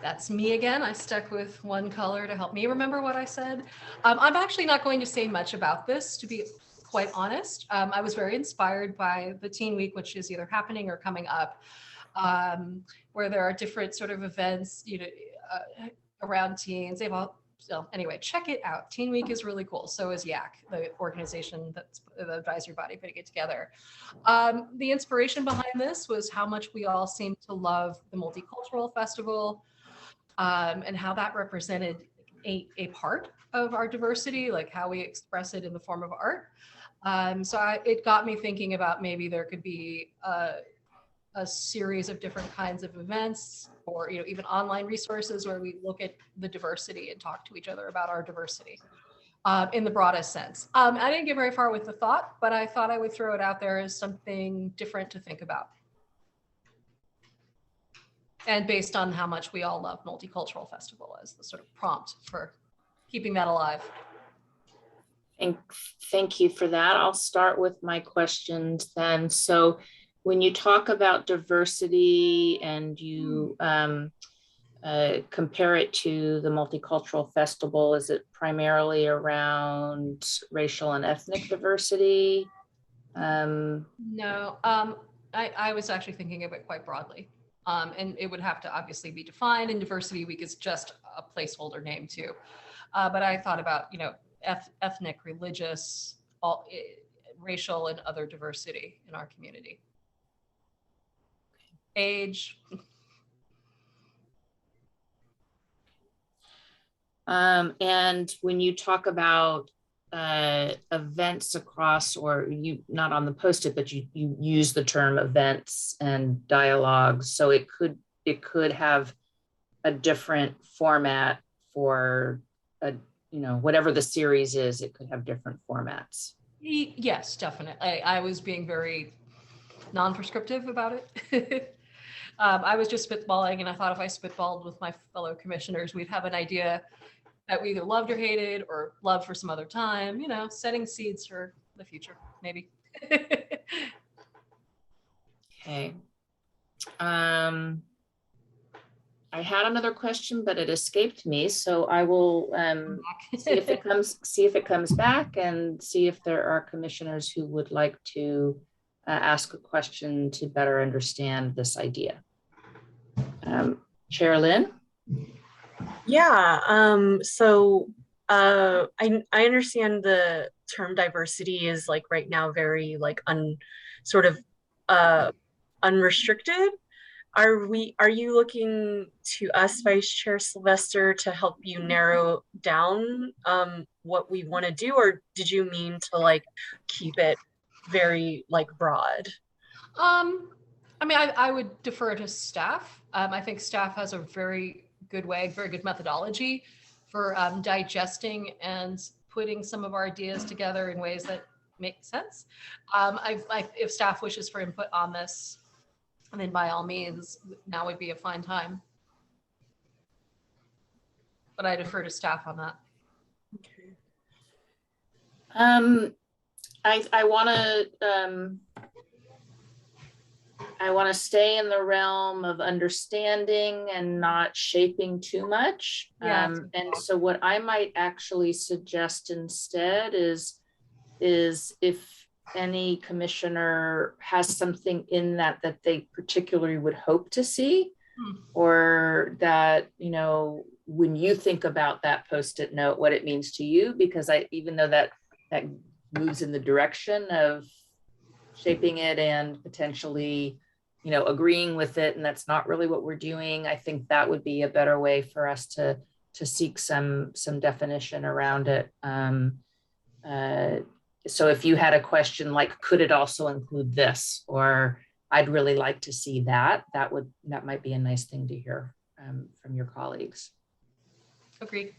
S5: That's me again. I stuck with one color to help me remember what I said. I'm actually not going to say much about this, to be quite honest. I was very inspired by the Teen Week, which is either happening or coming up, where there are different sort of events, around teens. They've all, so anyway, check it out. Teen Week is really cool. So is YAC, the organization that's the advisory body putting it together. The inspiration behind this was how much we all seem to love the Multicultural Festival, and how that represented a part of our diversity, like how we express it in the form of art. It got me thinking about maybe there could be a series of different kinds of events, or even online resources where we look at the diversity and talk to each other about our diversity in the broadest sense. I didn't get very far with the thought, but I thought I would throw it out there as something different to think about. And based on how much we all love Multicultural Festival as the sort of prompt for keeping that alive.
S8: And thank you for that. I'll start with my questions then. So when you talk about diversity and you compare it to the Multicultural Festival, is it primarily around racial and ethnic diversity?
S5: No, I was actually thinking of it quite broadly. And it would have to obviously be defined, and Diversity Week is just a placeholder name too. But I thought about, ethnic, religious, racial, and other diversity in our community. Age.
S8: And when you talk about events across, or you not on the post-it, but you use the term events and dialogues. So it could have a different format for a, whatever the series is, it could have different formats.
S5: Yes, definitely. I was being very non-prescriptive about it. I was just spitballing, and I thought if I spitballed with my fellow commissioners, we'd have an idea that we either loved or hated or loved for some other time, setting seeds for the future, maybe.
S8: Okay. I had another question, but it escaped me. So I will see if it comes back, and see if there are commissioners who would like to ask a question to better understand this idea. Chair Lynn?
S1: Yeah, I understand the term diversity is like right now very like unrestricted. Are you looking to us, Vice Chair Sylvester, to help you narrow down what we want to do, or did you mean to like keep it very like broad?
S5: I mean, I would defer to staff. I think staff has a very good methodology for digesting and putting some of our ideas together in ways that make sense. If staff wishes for input on this, then by all means, now would be a fine time. But I defer to staff on that.
S1: Okay.
S8: I want to stay in the realm of understanding and not shaping too much.
S5: Yeah.
S8: And so what I might actually suggest instead is if any commissioner has something in that they particularly would hope to see, or that, when you think about that Post-it note, what it means to you, because even though that moves in the direction of shaping it and potentially, agreeing with it, and that's not really what we're doing, I think that would be a better way for us to seek some definition around it. So if you had a question like, could it also include this, or I'd really like to see that might be a nice thing to hear from your colleagues.
S5: Agreed.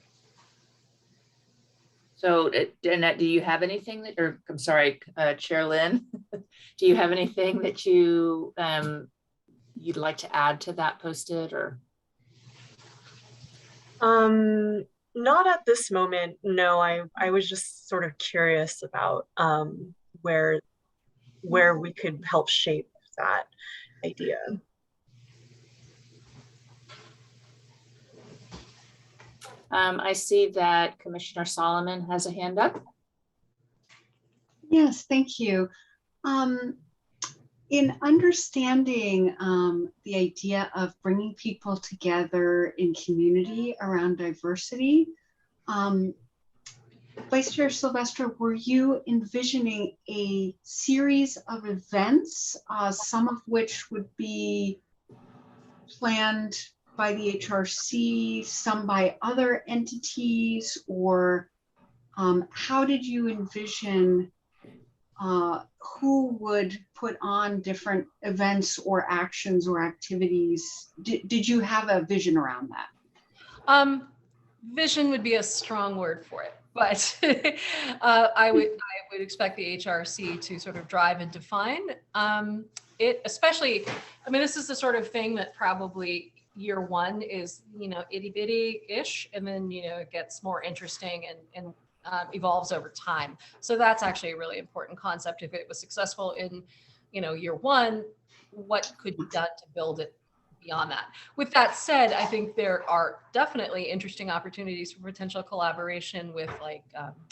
S8: So Annette, do you have anything I'm sorry, Chair Lynn, do you have anything that you'd like to add to that Post-it, or?
S1: Not at this moment. No, I was just sort of curious about where we could help shape that idea.
S8: I see that Commissioner Solomon has a hand up.
S6: Yes, thank you. In understanding the idea of bringing people together in community around diversity, Vice Chair Sylvester, were you envisioning a series of events, some of which would be planned by the HRC, some by other entities, or how did you envision who would put on different events or actions or activities? Did you have a vision around that?
S5: Vision would be a strong word for it, but I would expect the HRC to sort of drive and define it, especially, I mean, this is the sort of thing that probably year one is, itty bitty-ish, and then, it gets more interesting and evolves over time. So that's actually a really important concept. If it was successful in, year one, what could be done to build it beyond that? With that said, I think there are definitely interesting opportunities for potential collaboration with like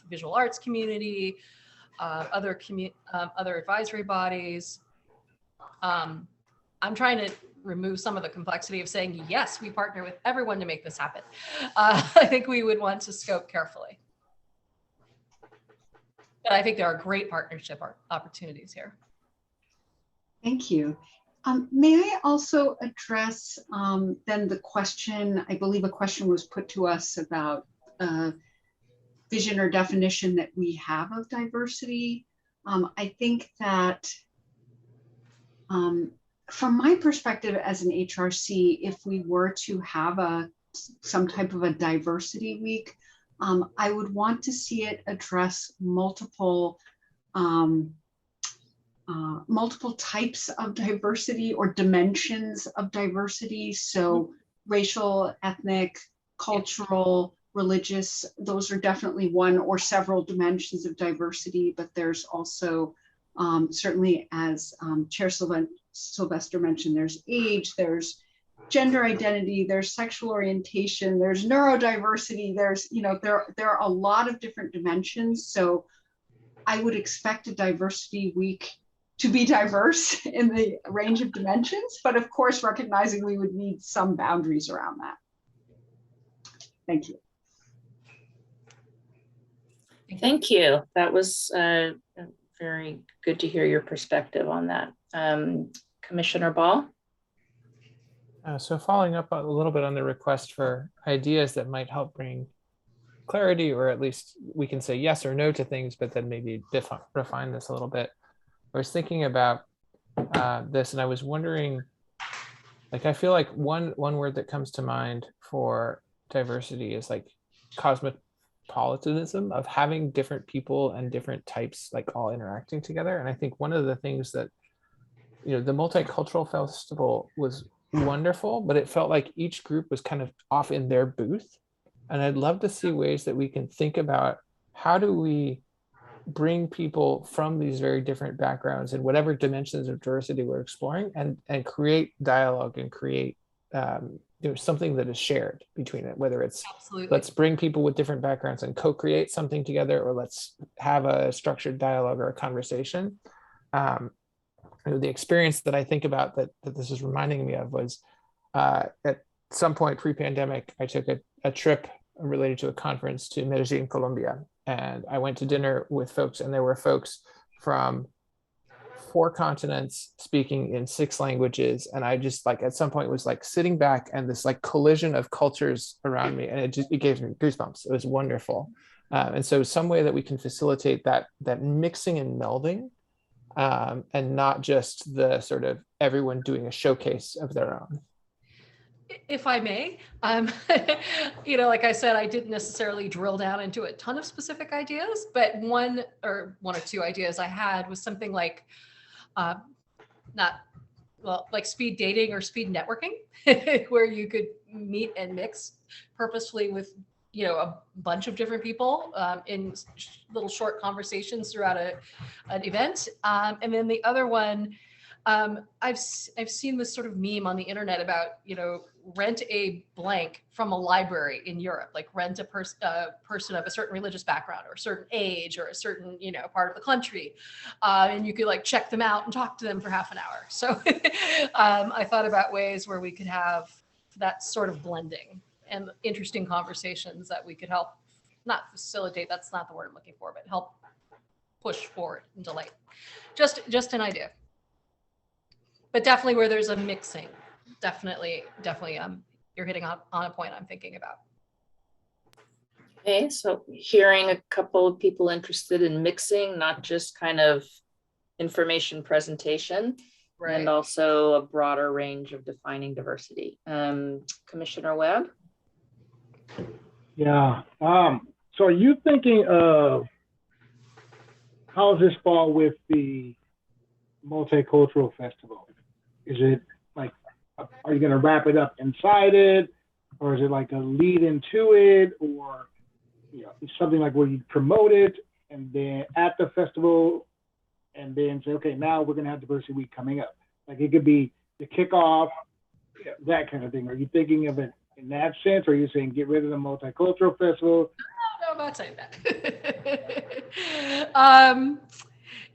S5: visual arts community, other advisory bodies. I'm trying to remove some of the complexity of saying, yes, we partner with everyone to make this happen. I think we would want to scope carefully. But I think there are great partnership opportunities here.
S6: Thank you. May I also address then the question, I believe a question was put to us about vision or definition that we have of diversity. I think that from my perspective as an HRC, if we were to have some type of a diversity week, I would want to see it address multiple types of diversity or dimensions of diversity. So racial, ethnic, cultural, religious, those are definitely one or several dimensions of diversity, but there's also certainly, as Chair Sylvester mentioned, there's age, there's gender identity, there's sexual orientation, there's neurodiversity, there's, there are a lot of different dimensions. So I would expect a diversity week to be diverse in the range of dimensions, but of course, recognizing we would need some boundaries around that. Thank you.
S8: Thank you. That was very good to hear your perspective on that. Commissioner Ball?
S3: So following up a little bit on the request for ideas that might help bring clarity, or at least we can say yes or no to things, but then maybe refine this a little bit. I was thinking about this, and I was wondering, like, I feel like one word that comes to mind for diversity is like cosmopolitanism, of having different people and different types like all interacting together. And I think one of the things that, the multicultural festival was wonderful, but it felt like each group was kind of off in their booth. And I'd love to see ways that we can think about how do we bring people from these very different backgrounds and whatever dimensions of diversity we're exploring, and create dialogue and create something that is shared between it, whether it's let's bring people with different backgrounds and co-create something together, or let's have a structured dialogue or a conversation. The experience that I think about that this is reminding me of was at some point pre-pandemic, I took a trip related to a conference to Medellin, Colombia. And I went to dinner with folks, and there were folks from 4 continents speaking in 6 languages. And I just at some point was sitting back, and this collision of cultures around me, and it gave me goosebumps. It was wonderful. And so some way that we can facilitate that mixing and melding, and not just the sort of everyone doing a showcase of their own.
S5: If I may, like I said, I didn't necessarily drill down into a ton of specific ideas, but one or 2 ideas I had was something like, like speed dating or speed networking, where you could meet and mix purposefully with, a bunch of different people in little short conversations throughout an event. And then the other one, I've seen this sort of meme on the internet about, rent a blank from a library in Europe, like rent a person of a certain religious background or a certain age or a certain, part of the country. And you could check them out and talk to them for half an hour. So I thought about ways where we could have that sort of blending and interesting conversations that we could help, not facilitate, that's not the word I'm looking for, but help push forward and delight. Just an idea. But definitely where there's a mixing, definitely, you're hitting on a point I'm thinking about.
S8: Okay, so hearing a couple of people interested in mixing, not just kind of information presentation, right, and also a broader range of defining diversity. Commissioner Webb?
S4: Yeah. So are you thinking of how does this fall with the multicultural festival? Is it are you going to wrap it up inside it, or is it like a lead into it, or something like where you promote it and then at the festival, and then say, okay, now we're going to have diversity week coming up? Like it could be the kickoff, that kind of thing. Are you thinking of it in that sense, or are you saying get rid of the multicultural festival?
S5: No, I'm not saying that.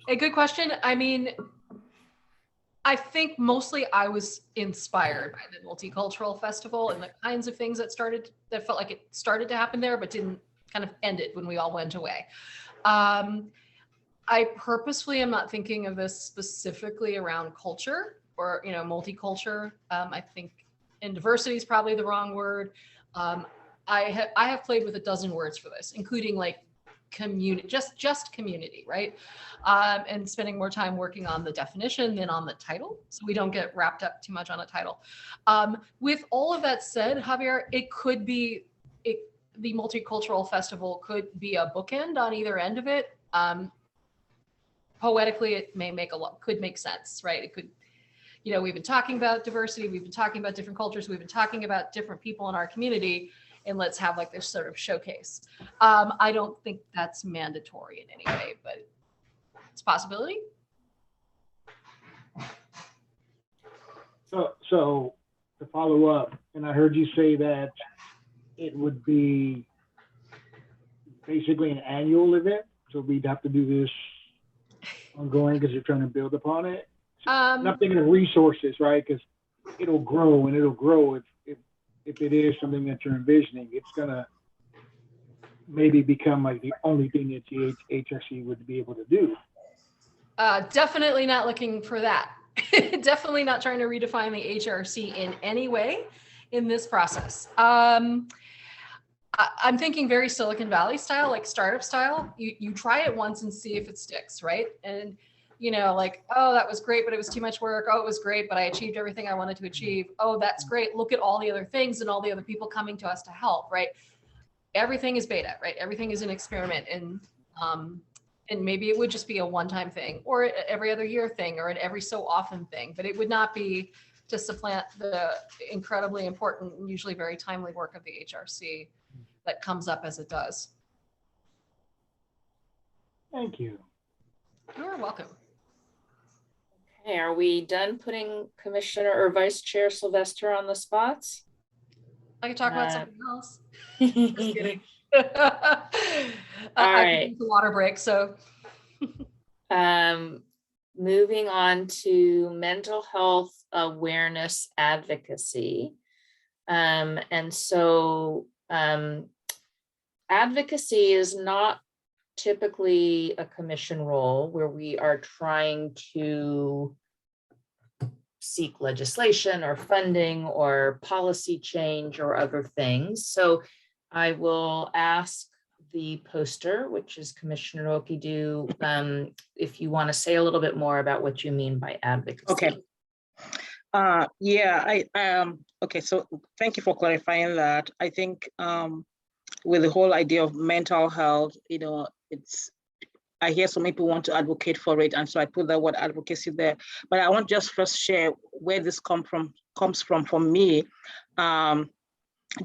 S5: A good question. I mean, I think mostly I was inspired by the multicultural festival and the kinds of things that felt like it started to happen there, but didn't kind of end it when we all went away. I purposefully am not thinking of this specifically around culture or, multiculture. I think, and diversity is probably the wrong word. I have played with a dozen words for this, including like community, just community, right? And spending more time working on the definition than on the title, so we don't get wrapped up too much on a title. With all of that said, Javier, it could be the multicultural festival could be a bookend on either end of it. Poetically, it may could make sense, right? It could, you know, we've been talking about diversity, we've been talking about different cultures, we've been talking about different people in our community, and let's have like this sort of showcase. I don't think that's mandatory in any way, but it's a possibility.
S4: So to follow up, and I heard you say that it would be basically an annual event, so we'd have to do this ongoing because you're trying to build upon it. Not thinking of resources, right? Because it'll grow and it'll grow. If it is something that you're envisioning, it's gonna maybe become like the only thing that the HRC would be able to do.
S5: Definitely not looking for that. Definitely not trying to redefine the HRC in any way in this process. I'm thinking very Silicon Valley style, like startup style. You try it once and see if it sticks, right? And you know, like, oh, that was great, but it was too much work. Oh, it was great, but I achieved everything I wanted to achieve. Oh, that's great. Look at all the other things and all the other people coming to us to help, right? Everything is beta, right? Everything is an experiment, and maybe it would just be a one-time thing, or every other year thing, or an every so often thing, but it would not be to supplant the incredibly important and usually very timely work of the HRC that comes up as it does.
S4: Thank you.
S5: You're welcome.
S8: Okay, are we done putting Commissioner or Vice Chair Sylvester on the spots?
S5: I could talk about something else.
S8: All
S5: Just kidding.
S8: right.
S5: I can use the water break, so.
S8: Moving on to mental health awareness advocacy. And so advocacy is not typically a commission role where we are trying to seek legislation or funding or policy change or other things. So I will ask the poster, which is Commissioner Okidu, if you want to say a little bit more about what you mean by advocacy.
S7: Okay. Yeah, okay, so thank you for clarifying that. I think with the whole idea of mental health, you know, I hear some people want to advocate for it, and so I put that word advocacy there. But I want to just first share where this comes from for me.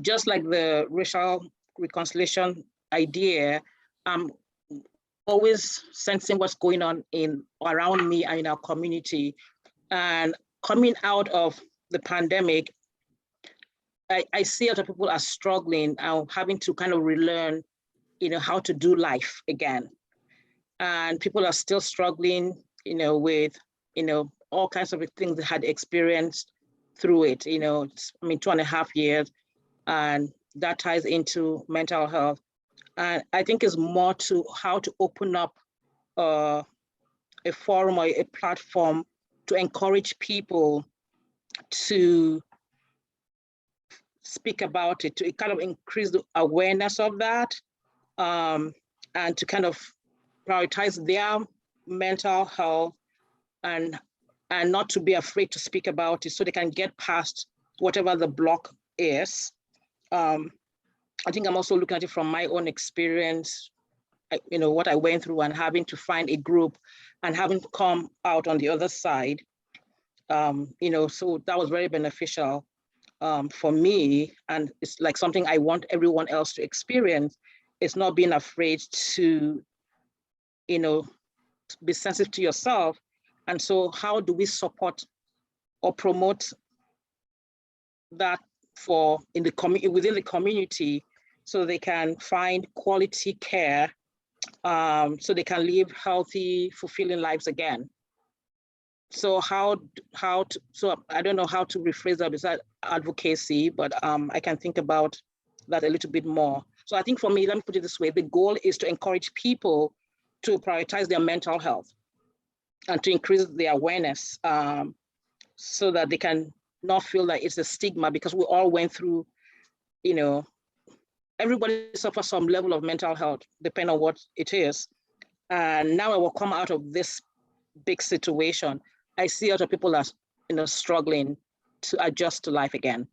S7: Just like the racial reconciliation idea, I'm always sensing what's going on around me and in our community. And coming out of the pandemic, I see a lot of people are struggling and having to kind of relearn, you know, how to do life again. And people are still struggling, you know, with, you know, all kinds of things they had experienced through it, you know, I mean, 2.5 years, and that ties into mental health. And I think it's more to how to open up a forum or a platform to encourage people to speak about it, to kind of increase the awareness of that, and to kind of prioritize their mental health and not to be afraid to speak about it so they can get past whatever the block is. I think I'm also looking at it from my own experience, you know, what I went through and having to find a group and having come out on the other side. You know, so that was very beneficial for me. And it's like something I want everyone else to experience. It's not being afraid to, you know, be sensitive to yourself. And so how do we support or promote that within the community so they can find quality care, so they can live healthy, fulfilling lives again. So so I don't know how to rephrase that besides advocacy, but I can think about that a little bit more. So I think for me, let me put it this way, the goal is to encourage people to prioritize their mental health and to increase their awareness, so that they can not feel like it's a stigma, because we all went through, you know, everybody suffers some level of mental health, depending on what it is. And now I will come out of this big situation. I see a lot of people are, struggling to adjust to life again.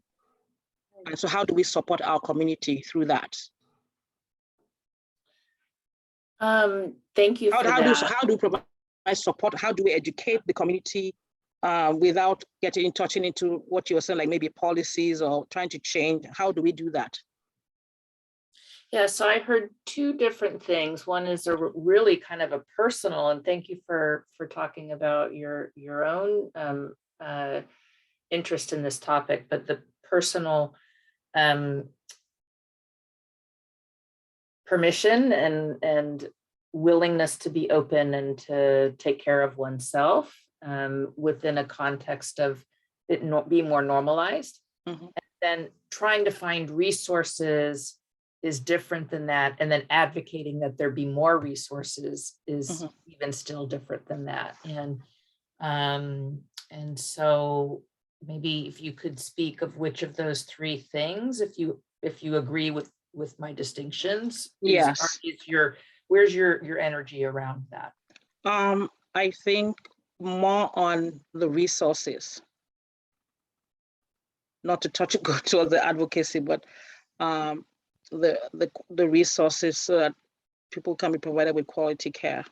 S7: And so how do we support our community through that?
S8: Thank you for that.
S7: How do we provide support? How do we educate the community without touching into what you were saying, like maybe policies or trying to change? How do we do that?
S8: Yeah, so I heard two different things. One is a really kind of a personal, and thank you for talking about your own interest in this topic, but the personal permission and willingness to be open and to take care of oneself within a context of it being more normalized.
S7: Mm-hmm.
S8: And then trying to find resources is different than that. And then advocating that there be more resources is
S7: Mm-hmm.
S8: even still different than that. And so maybe if you could speak of which of those three things, if you agree with my distinctions.
S7: Yes.
S8: Where's your energy around that?
S7: I think more on the resources, not to go towards the advocacy, but the resources so that people can be provided with quality care.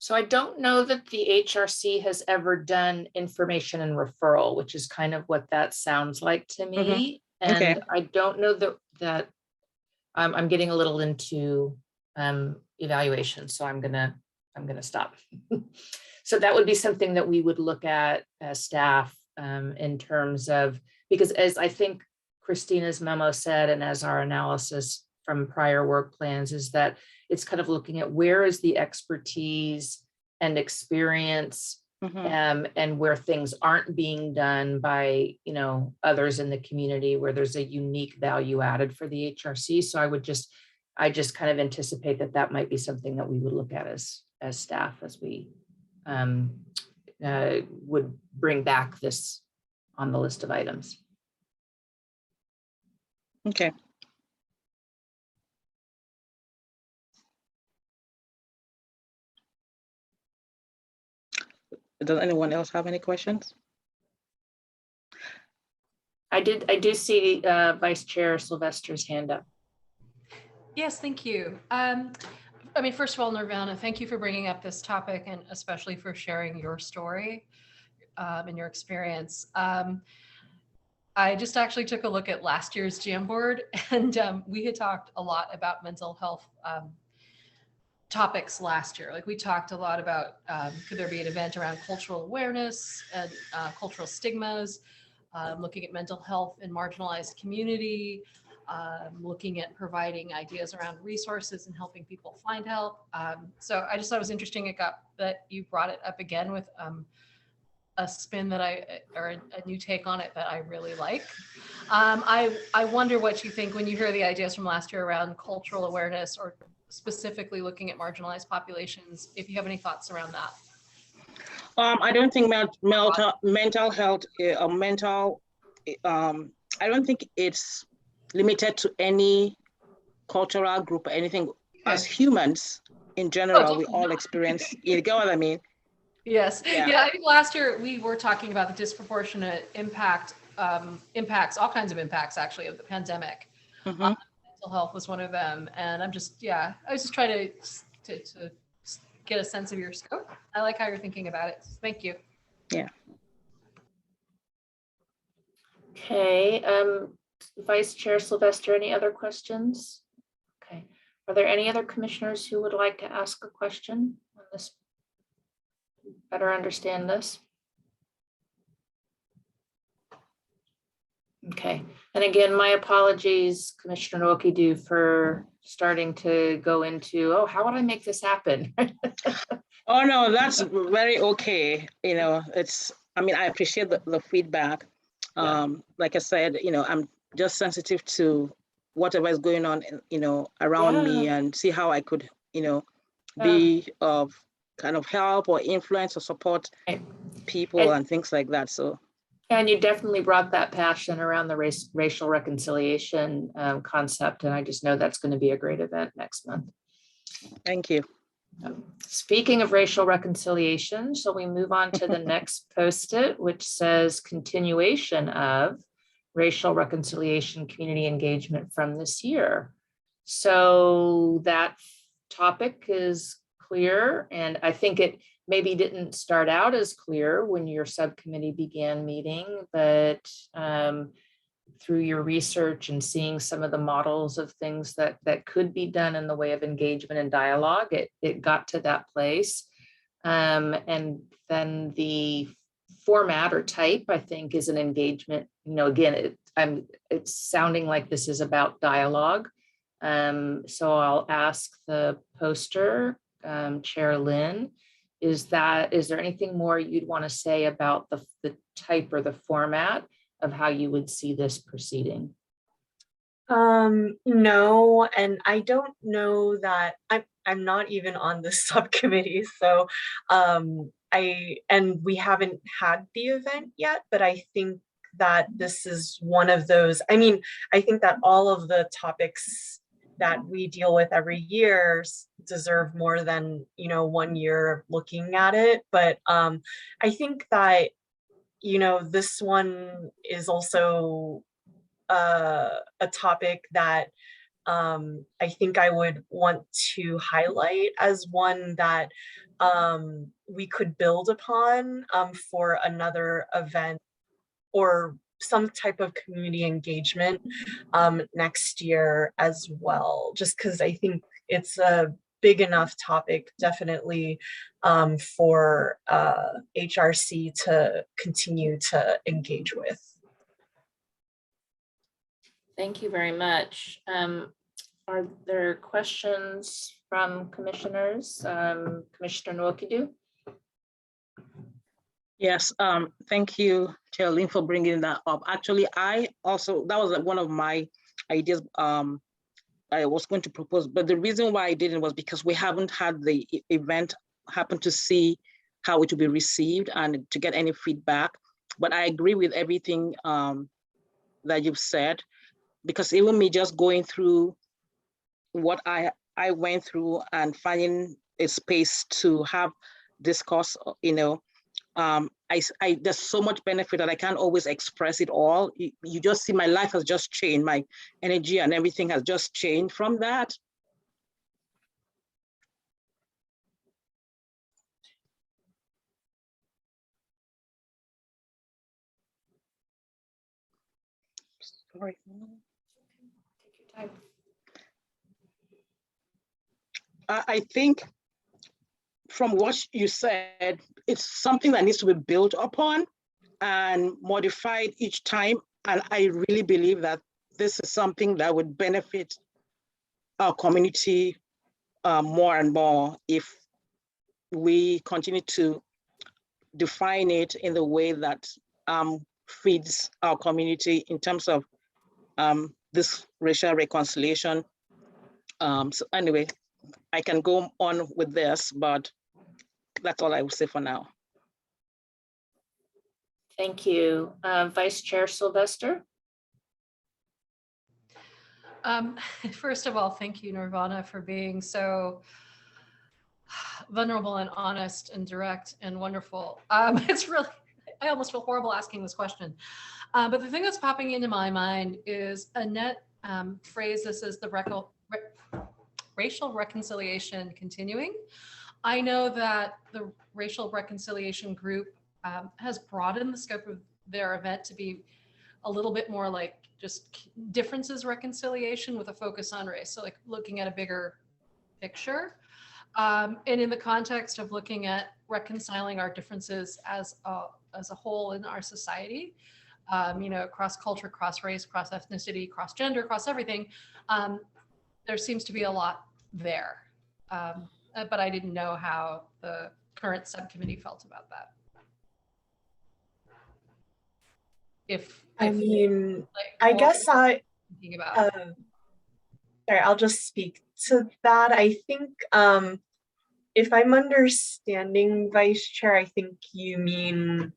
S8: So I don't know that the HRC has ever done information and referral, which is kind of what that sounds like to me.
S7: Mm-hmm.
S8: And
S7: okay.
S8: I don't know that I'm getting a little into evaluation, so I'm gonna stop. So that would be something that we would look at as staff in terms of, because as I think Christina's memo said, and as our analysis from prior work plans, is that it's kind of looking at where is the expertise and experience,
S7: mm-hmm.
S8: And where things aren't being done by, others in the community, where there's a unique value added for the HRC. So I just kind of anticipate that might be something that we would look at as staff as we would bring back this on the list of items.
S7: Okay. Does anyone else have any questions?
S8: I do see Vice Chair Sylvester's hand up.
S5: Yes, thank you. First of all, Nirvana, thank you for bringing up this topic and especially for sharing your story and your experience. I just actually took a look at last year's Jamboard, and we had talked a lot about mental health topics last year. Like we talked a lot about could there be an event around cultural awareness and cultural stigmas, looking at mental health in marginalized community, looking at providing ideas around resources and helping people find help. So I just thought it was interesting that you brought it up again with a spin or a new take on it that I really like. I wonder what you think when you hear the ideas from last year around cultural awareness, or specifically looking at marginalized populations, if you have any thoughts around that.
S7: I don't think mental health, I don't think it's limited to any cultural group or anything. As humans in general, we all experience, you get what I mean?
S5: Yes. Yeah, I think last year we were talking about the disproportionate impacts, all kinds of impacts actually of the pandemic.
S7: Mm-hmm.
S5: Mental health was one of them. And I was just trying to get a sense of your scope. I like how you're thinking about it. Thank you.
S7: Yeah.
S8: Okay. Vice Chair Sylvester, any other questions? Okay. Are there any other commissioners who would like to ask a question on this? Better understand this? Okay. And again, my apologies, Commissioner Okidu, for starting to go into, how would I make this happen?
S7: Oh, no, that's very okay. I appreciate the feedback. Like I said, I'm just sensitive to whatever is going on, around me, and see how I could, be of kind of help or influence or support people and things like that. So
S8: And you definitely brought that passion around the racial reconciliation concept. And I just know that's going to be a great event next month.
S7: Thank you.
S8: Speaking of racial reconciliation, shall we move on to the next post-it, which says continuation of racial reconciliation community engagement from this year. So that topic is clear, and I think it maybe didn't start out as clear when your subcommittee began meeting, but through your research and seeing some of the models of things that could be done in the way of engagement and dialogue, it got to that place. And then the format or type, I think, is an engagement. You know, again, it's sounding like this is about dialogue. So I'll ask the poster, Chair Lynn, is there anything more you'd want to say about the type or the format of how you would see this proceeding?
S1: No, and I don't know that I'm not even on the subcommittee, so we haven't had the event yet, but I think that this is one of those. I mean, I think that all of the topics that we deal with every year deserve more than 1 year of looking at it. But I think that this one is also a topic that I think I would want to highlight as one that we could build upon for another event or some type of community engagement next year as well, just because I think it's a big enough topic, definitely, for HRC to continue to engage with.
S8: Thank you very much. Are there questions from commissioners? Commissioner Nwokidu?
S7: Yes, thank you, Chair Lynn, for bringing that up. Actually, that was one of my ideas I was going to propose, but the reason why I didn't was because we haven't had the event happen to see how it will be received and to get any feedback. But I agree with everything that you've said, because even me just going through what I went through and finding a space to have discourse, there's so much benefit that I can't always express it all. You just see my life has just changed. My energy and everything has just changed from that. Sorry.
S8: Take your time.
S7: I think from what you said, it's something that needs to be built upon and modified each time. And I really believe that this is something that would benefit our community more and more if we continue to define it in the way that feeds our community in terms of this racial reconciliation. So anyway, I can go on with this, but that's all I will say for now.
S8: Thank you. Vice Chair Sylvester?
S5: First of all, thank you, Nirvana, for being so vulnerable and honest and direct and wonderful. It's really, I almost feel horrible asking this question. But the thing that's popping into my mind is Annette phrased this as the racial reconciliation continuing. I know that the racial reconciliation group has broadened the scope of their event to be a little bit more like just differences reconciliation with a focus on race. So like looking at a bigger picture. And in the context of looking at reconciling our differences as a whole in our society, across culture, cross race, cross ethnicity, cross gender, cross everything, there seems to be a lot there. But I didn't know how the current subcommittee felt about that.
S1: I guess
S5: thinking about.
S1: Sorry, I'll just speak to that. I think if I'm understanding, Vice Chair, I think you mean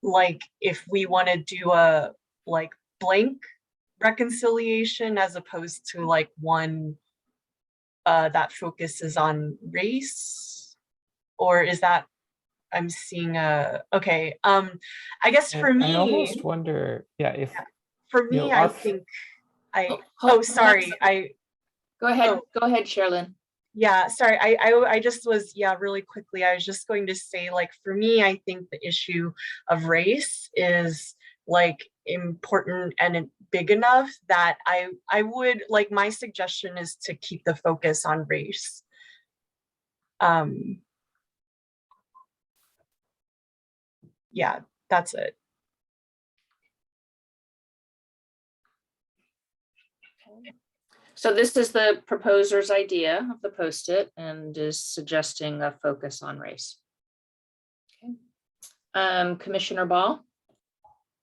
S1: like if we want to do a like blank reconciliation as opposed to like one that focuses on race, or is that I'm seeing a okay. I guess for
S3: And I
S1: me,
S3: almost wonder, yeah, if
S1: for
S3: you know
S1: me, I
S3: our
S1: think I
S8: Hold on a
S1: sorry,
S8: second.
S1: I
S8: Go ahead,
S1: oh.
S8: go ahead, Sherilyn.
S1: Yeah, sorry. I just was, yeah, really quickly. I was just going to say, like, for me, I think the issue of race is like important and big enough that I would like my suggestion is to keep the focus on race. Yeah, that's it.
S8: So this is the proposer's idea of the post-it and is suggesting a focus on race. Okay. Commissioner Ball?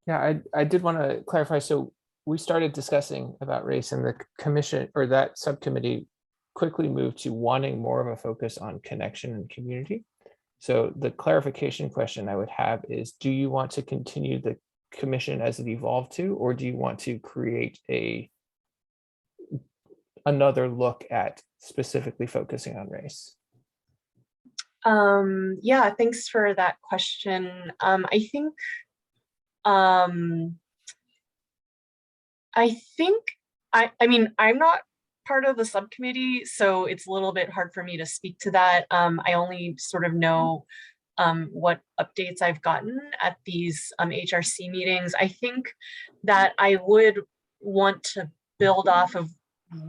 S3: Yeah, I did want to clarify. So we started discussing about race, and the commission or that subcommittee quickly moved to wanting more of a focus on connection and community. So the clarification question I would have is, do you want to continue the commission as it evolved to, or do you want to create another look at specifically focusing on race?
S1: Yeah, thanks for that question. I think I mean, I'm not part of the subcommittee, so it's a little bit hard for me to speak to that. I only sort of know what updates I've gotten at these HRC meetings. I think that I would want to build off of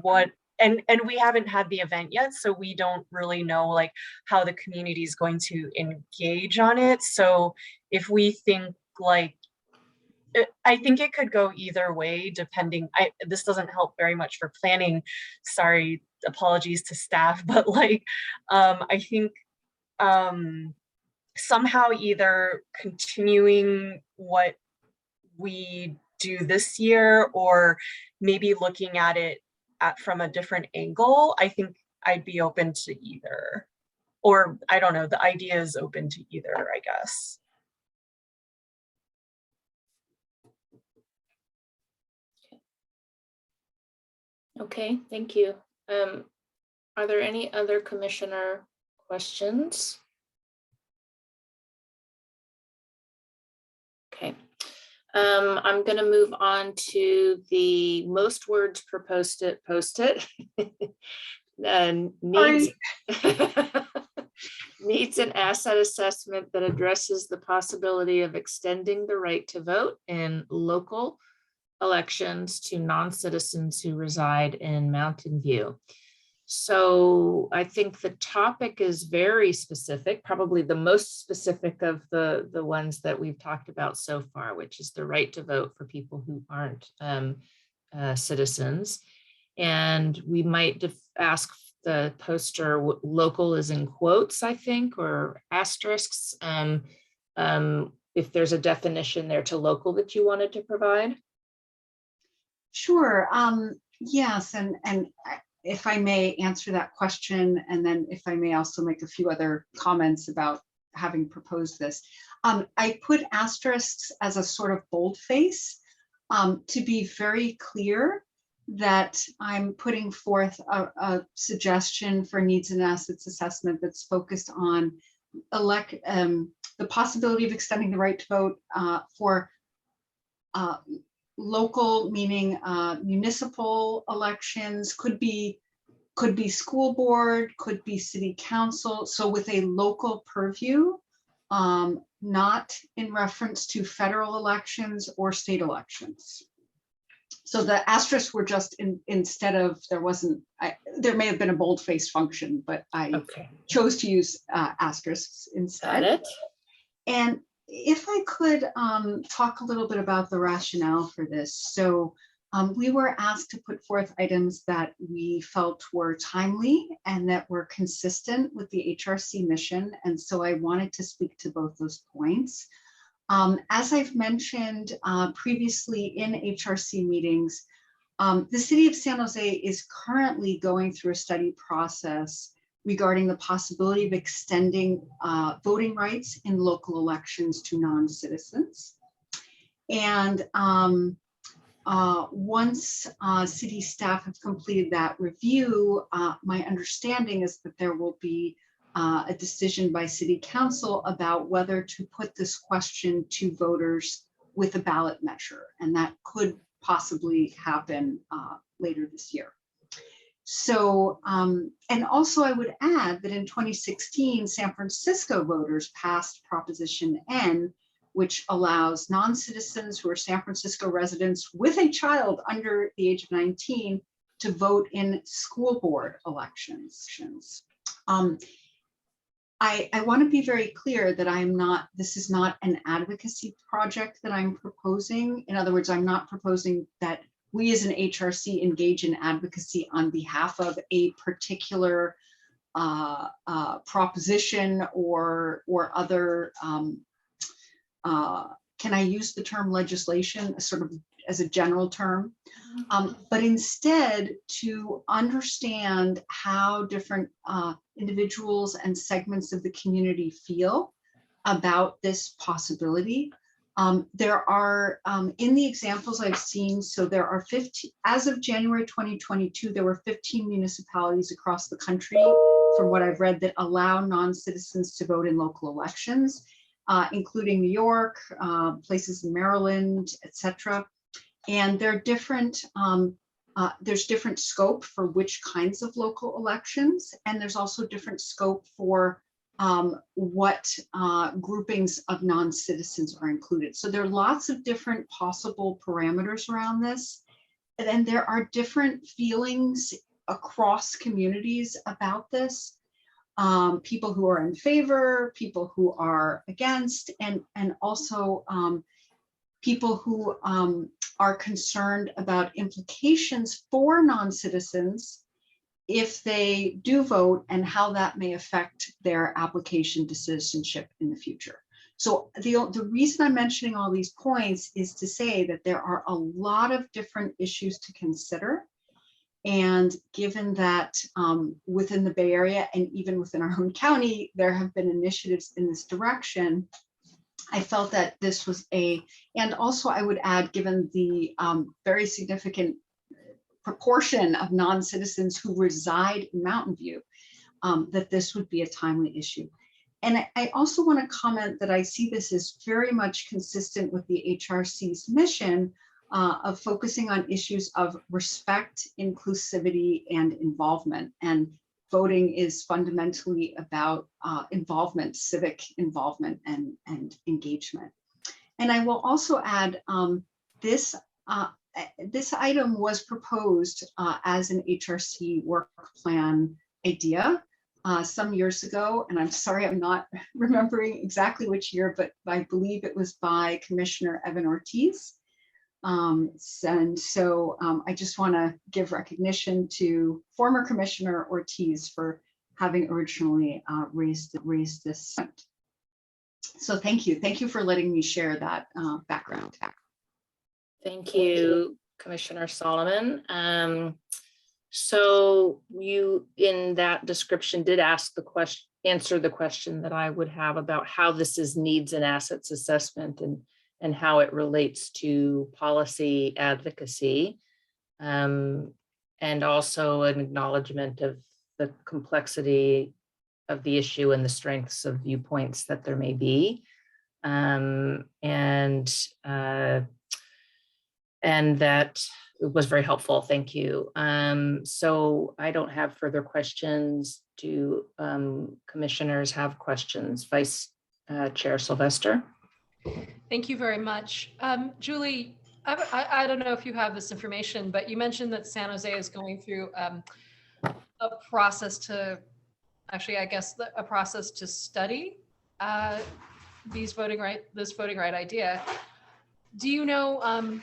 S1: what, and we haven't had the event yet, so we don't really know like how the community is going to engage on it. So if we think like, I think it could go either way depending. This doesn't help very much for planning. Sorry, apologies to staff, but like I think somehow either continuing what we do this year or maybe looking at it from a different angle. I think I'd be open to either. Or I don't know, the idea is open to either, I guess.
S8: Okay, thank you. Are there any other commissioner questions? Okay. I'm going to move on to the most words per post-it and needs needs an asset assessment that addresses the possibility of extending the right to vote in local elections to non-citizens who reside in Mountain View. So I think the topic is very specific, probably the most specific of the ones that we've talked about so far, which is the right to vote for people who aren't citizens. And we might ask the poster, local is in quotes, I think, or asterisks, if there's a definition there to local that you wanted to provide.
S6: Sure. Yes, and if I may answer that question, and then if I may also make a few other comments about having proposed this. I put asterisks as a sort of boldface to be very clear that I'm putting forth a suggestion for needs and assets assessment that's focused on the possibility of extending the right to vote for local, meaning municipal elections, could be school board, could be city council. So with a local purview, not in reference to federal elections or state elections. So the asterisks were just instead of, there may have been a boldface function, but I chose to use asterisks instead.
S8: Got it.
S6: And if I could talk a little bit about the rationale for this. So we were asked to put forth items that we felt were timely and that were consistent with the HRC mission. And so I wanted to speak to both those points. As I've mentioned previously in HRC meetings, the city of San Jose is currently going through a study process regarding the possibility of extending voting rights in local elections to non-citizens. And once city staff have completed that review, my understanding is that there will be a decision by city council about whether to put this question to voters with a ballot measure. And that could possibly happen later this year. So, and also I would add that in 2016, San Francisco voters passed Proposition N, which allows non-citizens who are San Francisco residents with a child under the age of 19 to vote in school board elections. I want to be very clear that this is not an advocacy project that I'm proposing. In other words, I'm not proposing that we as an HRC engage in advocacy on behalf of a particular proposition or other, can I use the term legislation sort of as a general term? But instead to understand how different individuals and segments of the community feel about this possibility. There are, in the examples I've seen, so there are 15, as of January 2022, there were 15 municipalities across the country, from what I've read, that allow non-citizens to vote in local elections, including New York, places in Maryland, etc. And there are different, there's different scope for which kinds of local elections, and there's also different scope for what groupings of non-citizens are included. So there are lots of different possible parameters around this. And then there are different feelings across communities about this. People who are in favor, people who are against, and also people who are concerned about implications for non-citizens if they do vote and how that may affect their application to citizenship in the future. So the reason I'm mentioning all these points is to say that there are a lot of different issues to consider. And given that within the Bay Area and even within our own county, there have been initiatives in this direction, I felt that this was and also I would add, given the very significant proportion of non-citizens who reside in Mountain View, that this would be a timely issue. And I also want to comment that I see this as very much consistent with the HRC's mission of focusing on issues of respect, inclusivity, and involvement. And voting is fundamentally about involvement, civic involvement, and engagement. And I will also add this item was proposed as an HRC work plan idea some years ago, and I'm sorry I'm not remembering exactly which year, but I believe it was by Commissioner Evan Ortiz. And so I just want to give recognition to former Commissioner Ortiz for having originally raised this. So thank you for letting me share that background.
S8: Thank you, Commissioner Solomon. So you, in that description, did ask the question, answer the question that I would have about how this is needs and assets assessment and how it relates to policy advocacy, and also an acknowledgement of the complexity of the issue and the strengths of viewpoints that there may be. And that it was very helpful. Thank you. So I don't have further questions. Do commissioners have questions? Vice Chair Sylvester.
S5: Thank you very much. Julie, I don't know if you have this information, but you mentioned that San Jose is going through a process to, actually, I guess, a process to study this voting right idea. Do you know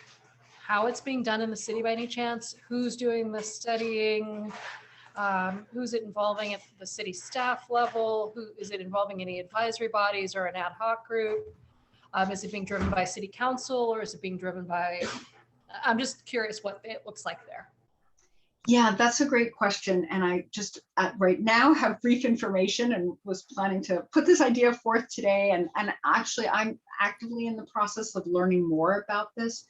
S5: how it's being done in the city by any chance? Who's doing the studying? Who's it involving at the city staff level? Is it involving any advisory bodies or an ad hoc group? Is it being driven by city council, or is it being driven by, I'm just curious what it looks like there.
S6: Yeah, that's a great question. And I just right now have brief information and was planning to put this idea forth today. And actually, I'm actively in the process of learning more about this.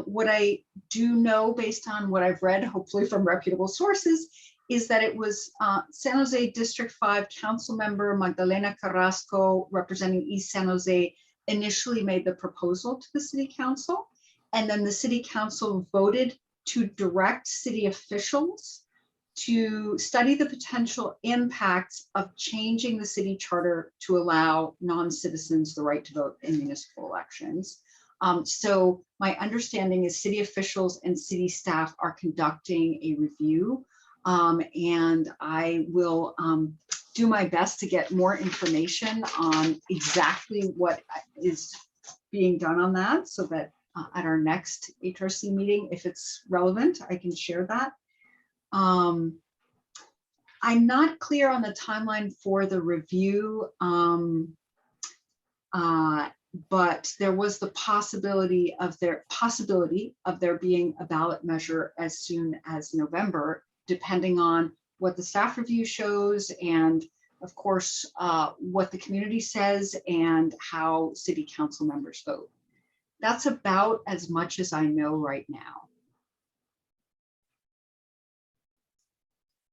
S6: What I do know based on what I've read, hopefully from reputable sources, is that it was San Jose District 5 Council Member Magdalena Carrasco, representing East San Jose, initially made the proposal to the City Council. And then the City Council voted to direct city officials to study the potential impacts of changing the city charter to allow non-citizens the right to vote in municipal elections. So my understanding is city officials and city staff are conducting a review, and I will do my best to get more information on exactly what is being done on that, so that at our next HRC meeting, if it's relevant, I can share that. I'm not clear on the timeline for the review, but there was the possibility of there being a ballot measure as soon as November, depending on what the staff review shows, and of course, what the community says and how city council members vote. That's about as much as I know right now.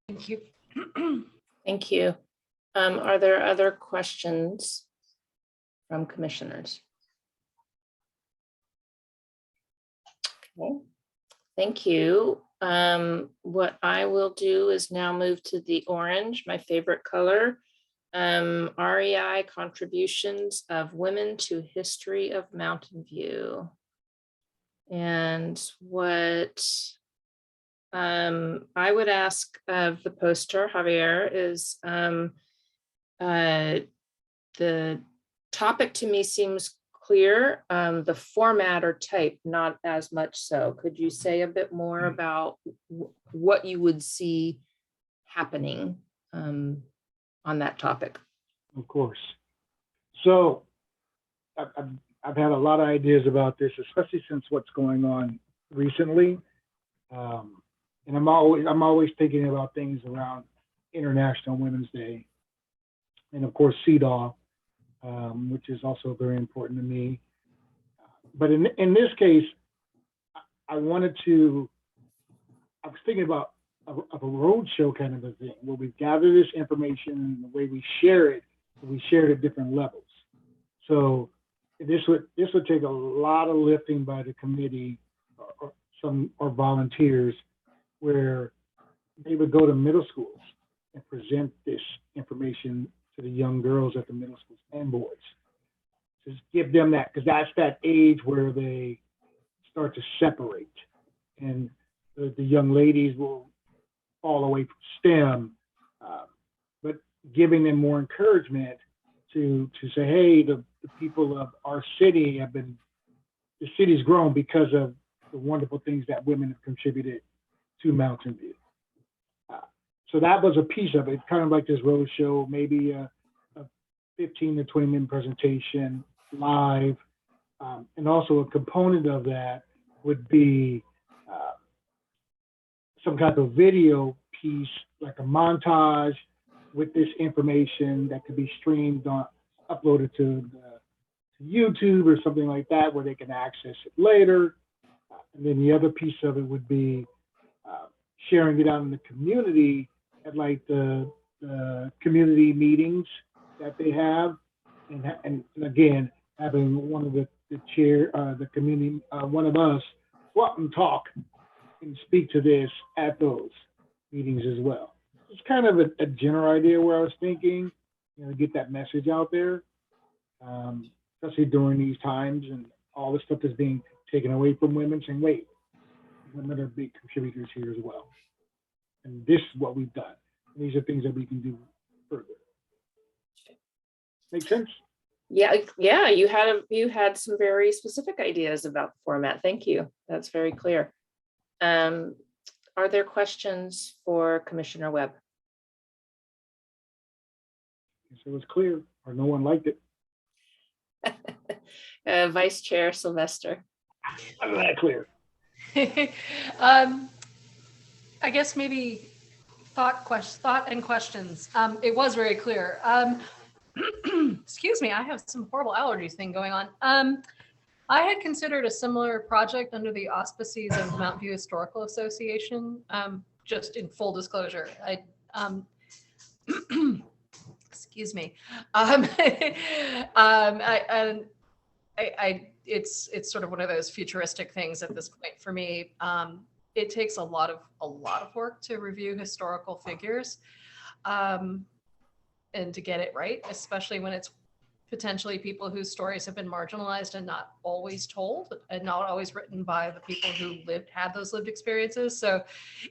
S5: Thank you.
S8: Thank you. Are there other questions from commissioners? Okay, thank you. What I will do is now move to the orange, my favorite color. REI contributions of women to history of Mountain View. And what I would ask of the poster, Javier, is the topic to me seems clear. The format or type, not as much so. Could you say a bit more about what you would see happening on that topic?
S4: Of course. So I've had a lot of ideas about this, especially since what's going on recently. And I'm always thinking about things around International Women's Day, and of course CEDAW, which is also very important to me. But in this case, I was thinking about of a roadshow kind of a thing, where we gather this information and the way we share it at different levels. So this would take a lot of lifting by the committee or volunteers, where they would go to middle schools and present this information to the young girls at the middle schools and boys. Just give them that, because that's that age where they start to separate, and the young ladies will fall away from STEM, but giving them more encouragement to say, hey, the people of our city the city's grown because of the wonderful things that women have contributed to Mountain View. So that was a piece of it, kind of like this road show, maybe a 15 to 20 minute presentation live. And also a component of that would be some type of video piece, like a montage with this information that could be streamed uploaded to YouTube or something like that, where they can access it later. And then the other piece of it would be sharing it out in the community at like the community meetings that they have, and again having one of the community, one of us go up and talk and speak to this at those meetings as well. It's kind of a general idea where I was thinking, get that message out there, especially during these times and all the stuff that's being taken away from women, saying, wait, women are big contributors here as well. And this is what we've done. And these are things that we can do further. Make sense?
S8: Yeah, you had some very specific ideas about the format. Thank you. That's very clear. Are there questions for Commissioner Webb?
S4: Yes, it was clear, or no one liked it.
S8: Vice Chair Sylvester.
S4: I'm not clear.
S5: I guess maybe thought and questions. It was very clear. Excuse me, I have some horrible allergies thing going on. I had considered a similar project under the auspices of Mount View Historical Association. Just in full disclosure, excuse me. It's sort of one of those futuristic things at this point for me. It takes a lot of work to review historical figures, and to get it right, especially when it's potentially people whose stories have been marginalized and not always told and not always written by the people who had those lived experiences. So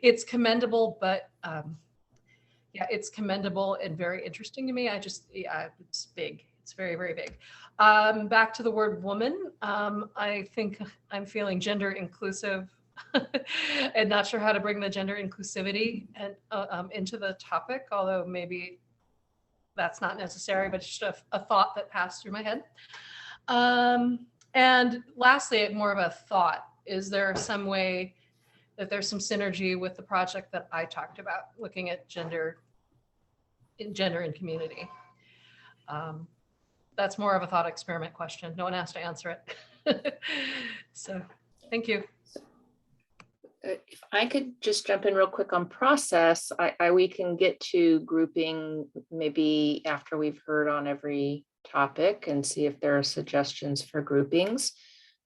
S5: it's commendable, but yeah, it's commendable and very interesting to me. It's big. It's very, very big. Back to the word woman. I think I'm feeling gender inclusive and not sure how to bring the gender inclusivity and into the topic, although maybe that's not necessary, but just a thought that passed through my head. And lastly, more of a thought, is there some way that there's some synergy with the project that I talked about, looking at gender in community? That's more of a thought experiment question. No one has to answer it. So thank you.
S8: If I could just jump in real quick on process, we can get to grouping maybe after we've heard on every topic and see if there are suggestions for groupings.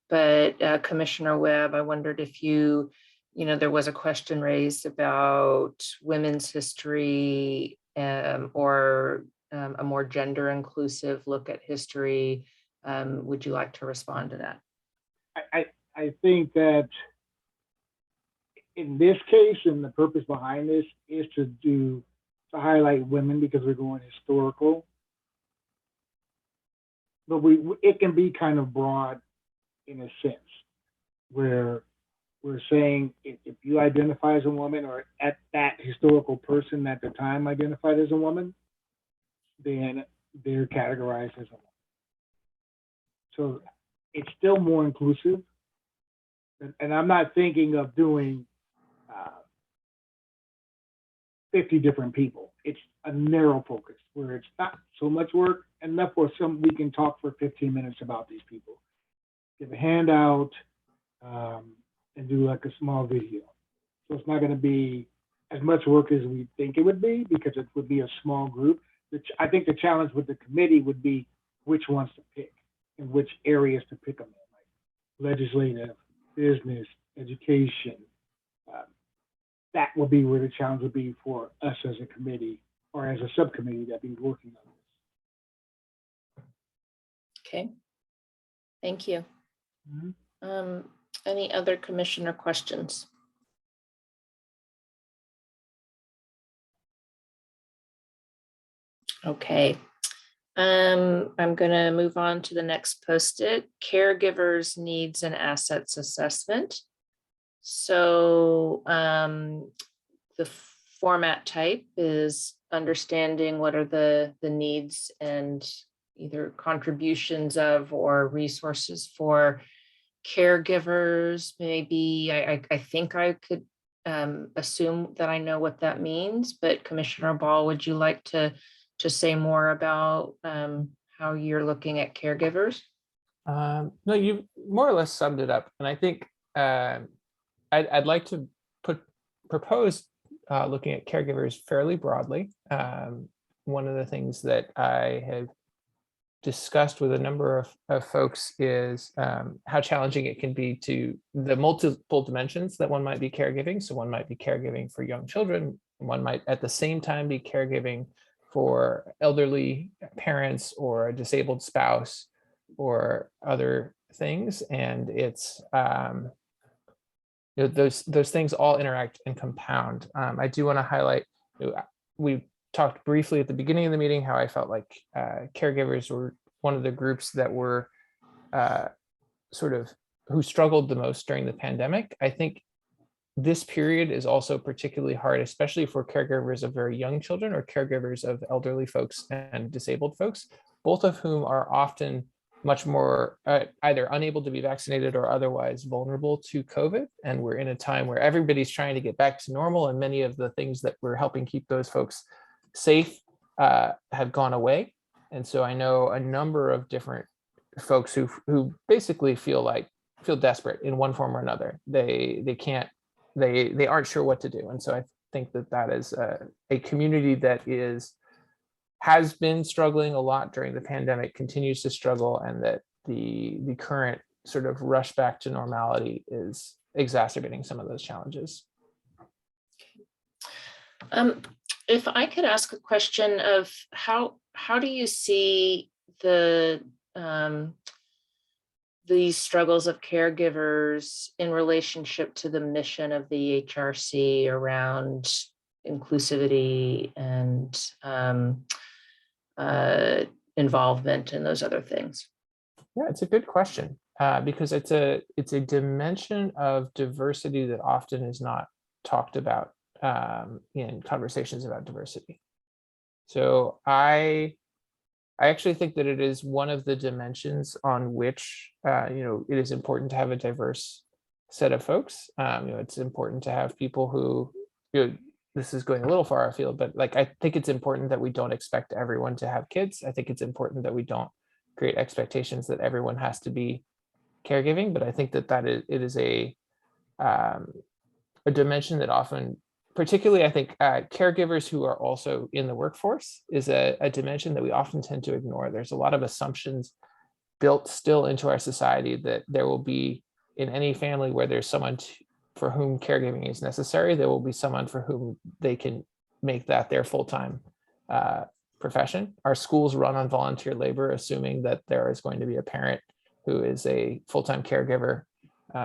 S8: But Commissioner Webb, I wondered if there was a question raised about women's history or a more gender inclusive look at history. Would you like to respond to that?
S4: I think that in this case, and the purpose behind this is to highlight women because we're going historical. But it can be kind of broad in a sense, where we're saying if you identify as a woman, or at that historical person at the time identified as a woman, then they're categorized as a woman. So it's still more inclusive. And I'm not thinking of doing 50 different people. It's a narrow focus where it's not so much work, enough for we can talk for 15 minutes about these people. Give a handout and do like a small video. So it's not going to be as much work as we think it would be, because it would be a small group. I think the challenge with the committee would be which ones to pick and which areas to pick them in, like legislative, business, education. That will be where the challenge would be for us as a committee or as a subcommittee that be working on this.
S8: Okay, thank you.
S4: Mm-hmm.
S8: Any other commissioner questions? Okay, I'm going to move on to the next post-it, caregivers needs and assets assessment. So the format type is understanding what are the needs and either contributions of or resources for caregivers. Maybe I think I could assume that I know what that means, but Commissioner Ball, would you like to say more about how you're looking at caregivers?
S3: No, you more or less summed it up. And I think I'd like to propose looking at caregivers fairly broadly. One of the things that I have discussed with a number of folks is how challenging it can be to the multiple dimensions that one might be caregiving. So one might be caregiving for young children. One might at the same time be caregiving for elderly parents or a disabled spouse or other things. And it's those things all interact and compound. I do want to highlight, we talked briefly at the beginning of the meeting how I felt like caregivers were one of the groups that were who struggled the most during the pandemic. I think this period is also particularly hard, especially for caregivers of very young children or caregivers of elderly folks and disabled folks, both of whom are often much more either unable to be vaccinated or otherwise vulnerable to COVID. And we're in a time where everybody's trying to get back to normal, and many of the things that were helping keep those folks safe have gone away. And so I know a number of different folks who basically feel desperate in one form or another. They aren't sure what to do. And so I think that is a community that has been struggling a lot during the pandemic, continues to struggle, and that the current sort of rush back to normality is exacerbating some of those challenges.
S8: If I could ask a question of how do you see these struggles of caregivers in relationship to the mission of the HRC around inclusivity and involvement and those other things?
S3: Yeah, it's a good question because it's a dimension of diversity that often is not talked about in conversations about diversity. So I actually think that it is one of the dimensions on which it is important to have a diverse set of folks. It's important to have people who, this is going a little far afield, but like I think it's important that we don't expect everyone to have kids. I think it's important that we don't create expectations that everyone has to be caregiving. But I think that it is a dimension that often, particularly I think caregivers who are also in the workforce, is a dimension that we often tend to ignore. There's a lot of assumptions built still into our society that there will be, in any family where there's someone for whom caregiving is necessary, there will be someone for whom they can make that their full-time profession. Our schools run on volunteer labor, assuming that there is going to be a parent who is a full-time caregiver.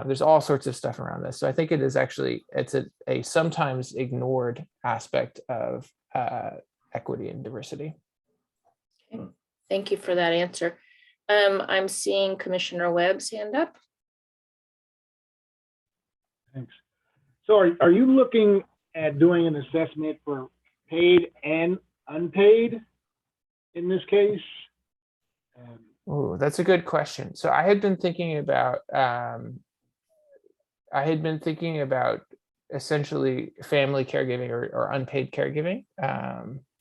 S3: There's all sorts of stuff around this. So I think it's a sometimes ignored aspect of equity and diversity.
S8: Okay. Thank you for that answer. I'm seeing Commissioner Webb's hand up.
S4: Thanks. So are you looking at doing an assessment for paid and unpaid in this case?
S3: Oh, that's a good question. So I had been thinking about essentially family caregiving or unpaid caregiving.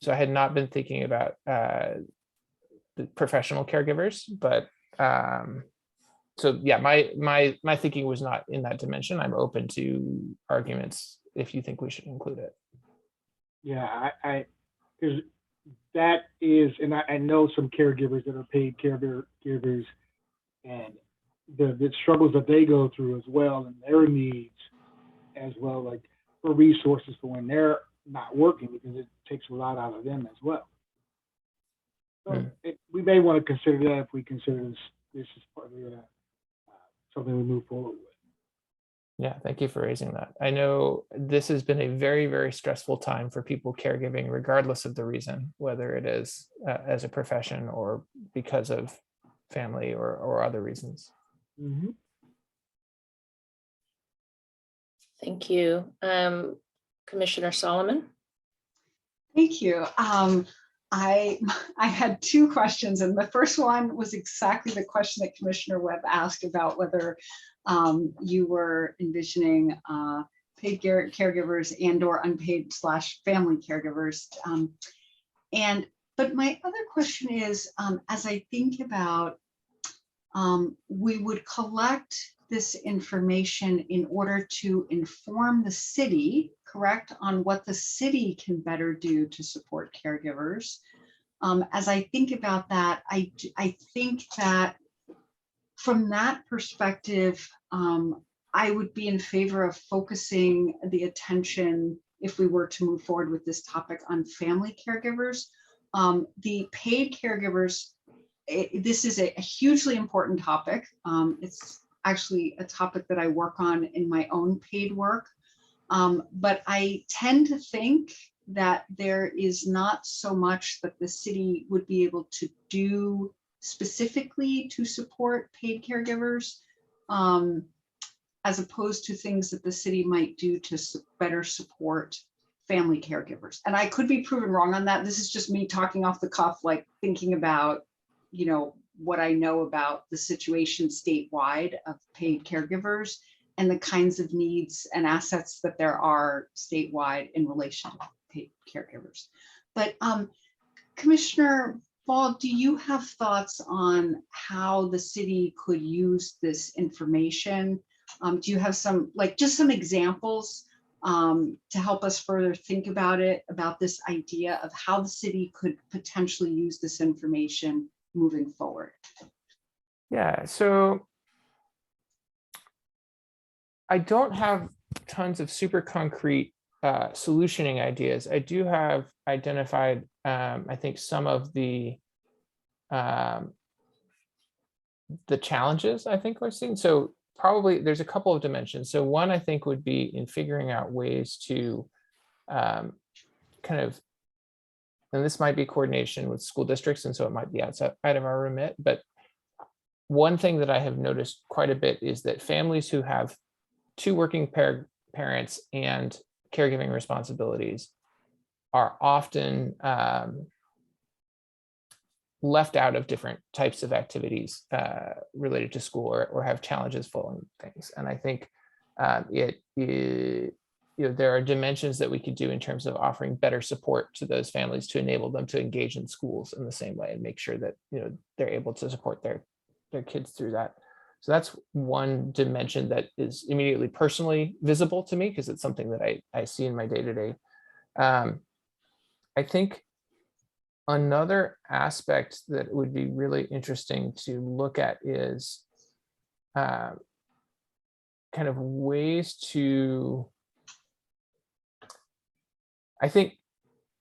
S3: So I had not been thinking about the professional caregivers, but so yeah, my thinking was not in that dimension. I'm open to arguments if you think we should include it.
S4: Yeah, because that is, and I know some caregivers that are paid caregivers, and the struggles that they go through as well, and their needs as well, like for resources for when they're not working, because it takes a lot out of them as well. So we may want to consider that if we consider this is part of something we move forward with.
S3: Yeah, thank you for raising that. I know this has been a very, very stressful time for people caregiving, regardless of the reason, whether it is as a profession or because of family or other reasons.
S4: Mm-hmm.
S8: Thank you. Commissioner Solomon.
S6: Thank you. I had two questions, and the first one was exactly the question that Commissioner Webb asked about whether you were envisioning paid caregivers and/or unpaid / family caregivers. But my other question is, as I think about, we would collect this information in order to inform the city, correct, on what the city can better do to support caregivers. As I think about that, I think that from that perspective, I would be in favor of focusing the attention, if we were to move forward with this topic, on family caregivers. The paid caregivers, this is a hugely important topic. It's actually a topic that I work on in my own paid work. But I tend to think that there is not so much that the city would be able to do specifically to support paid caregivers, as opposed to things that the city might do to better support family caregivers. And I could be proven wrong on that. This is just me talking off the cuff, like thinking about, what I know about the situation statewide of paid caregivers and the kinds of needs and assets that there are statewide in relation to paid caregivers. But Commissioner Ball, do you have thoughts on how the city could use this information? Do you have some, like, just some examples to help us further think about it, about this idea of how the city could potentially use this information moving forward?
S3: Yeah, so I don't have tons of super concrete solutioning ideas. I do have identified, I think, some of the challenges I think we're seeing. So probably there's a couple of dimensions. So one, I think, would be in figuring out ways to kind of, and this might be coordination with school districts, and so it might be outside of our remit, but one thing that I have noticed quite a bit is that families who have two working parents and caregiving responsibilities are often left out of different types of activities related to school, or have challenges following things. And I think there are dimensions that we could do in terms of offering better support to those families to enable them to engage in schools in the same way and make sure that they're able to support their kids through that. So that's one dimension that is immediately personally visible to me, because it's something that I see in my day-to-day. I think another aspect that would be really interesting to look at is kind of ways to, I think,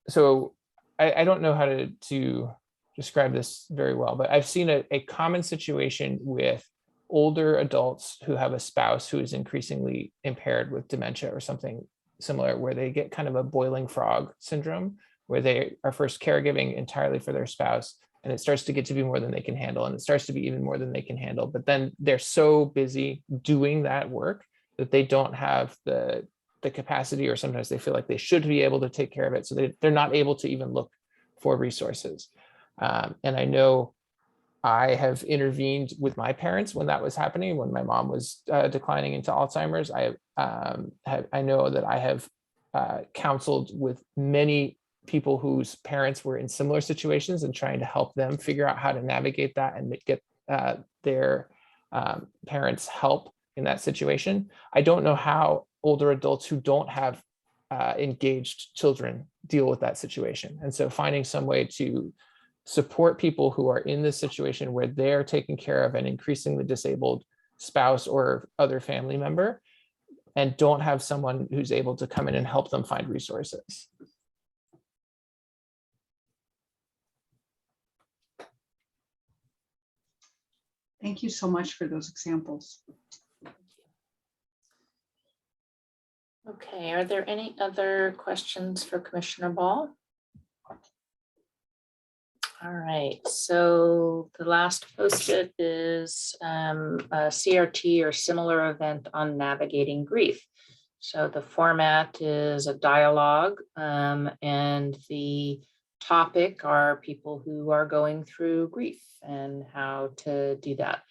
S3: so I don't know how to describe this very well, but I've seen a common situation with older adults who have a spouse who is increasingly impaired with dementia or something similar, where they get kind of a boiling frog syndrome, where they are first caregiving entirely for their spouse, and it starts to get to be more than they can handle, and it starts to be even more than they can handle. But then they're so busy doing that work that they don't have the capacity, or sometimes they feel like they should be able to take care of it. So they're not able to even look for resources. And I know I have intervened with my parents when that was happening, when my mom was declining into Alzheimer's. I know that I have counseled with many people whose parents were in similar situations and trying to help them figure out how to navigate that and get their parents help in that situation. I don't know how older adults who don't have engaged children deal with that situation. And so finding some way to support people who are in this situation where they're taking care of an increasingly disabled spouse or other family member, and don't have someone who's able to come in and help them find resources.
S6: Thank you so much for those examples.
S8: Okay, are there any other questions for Commissioner Ball? All right, so the last posted is a CRT or similar event on navigating grief. So the format is a dialogue, and the topic are people who are going through grief and how to do that.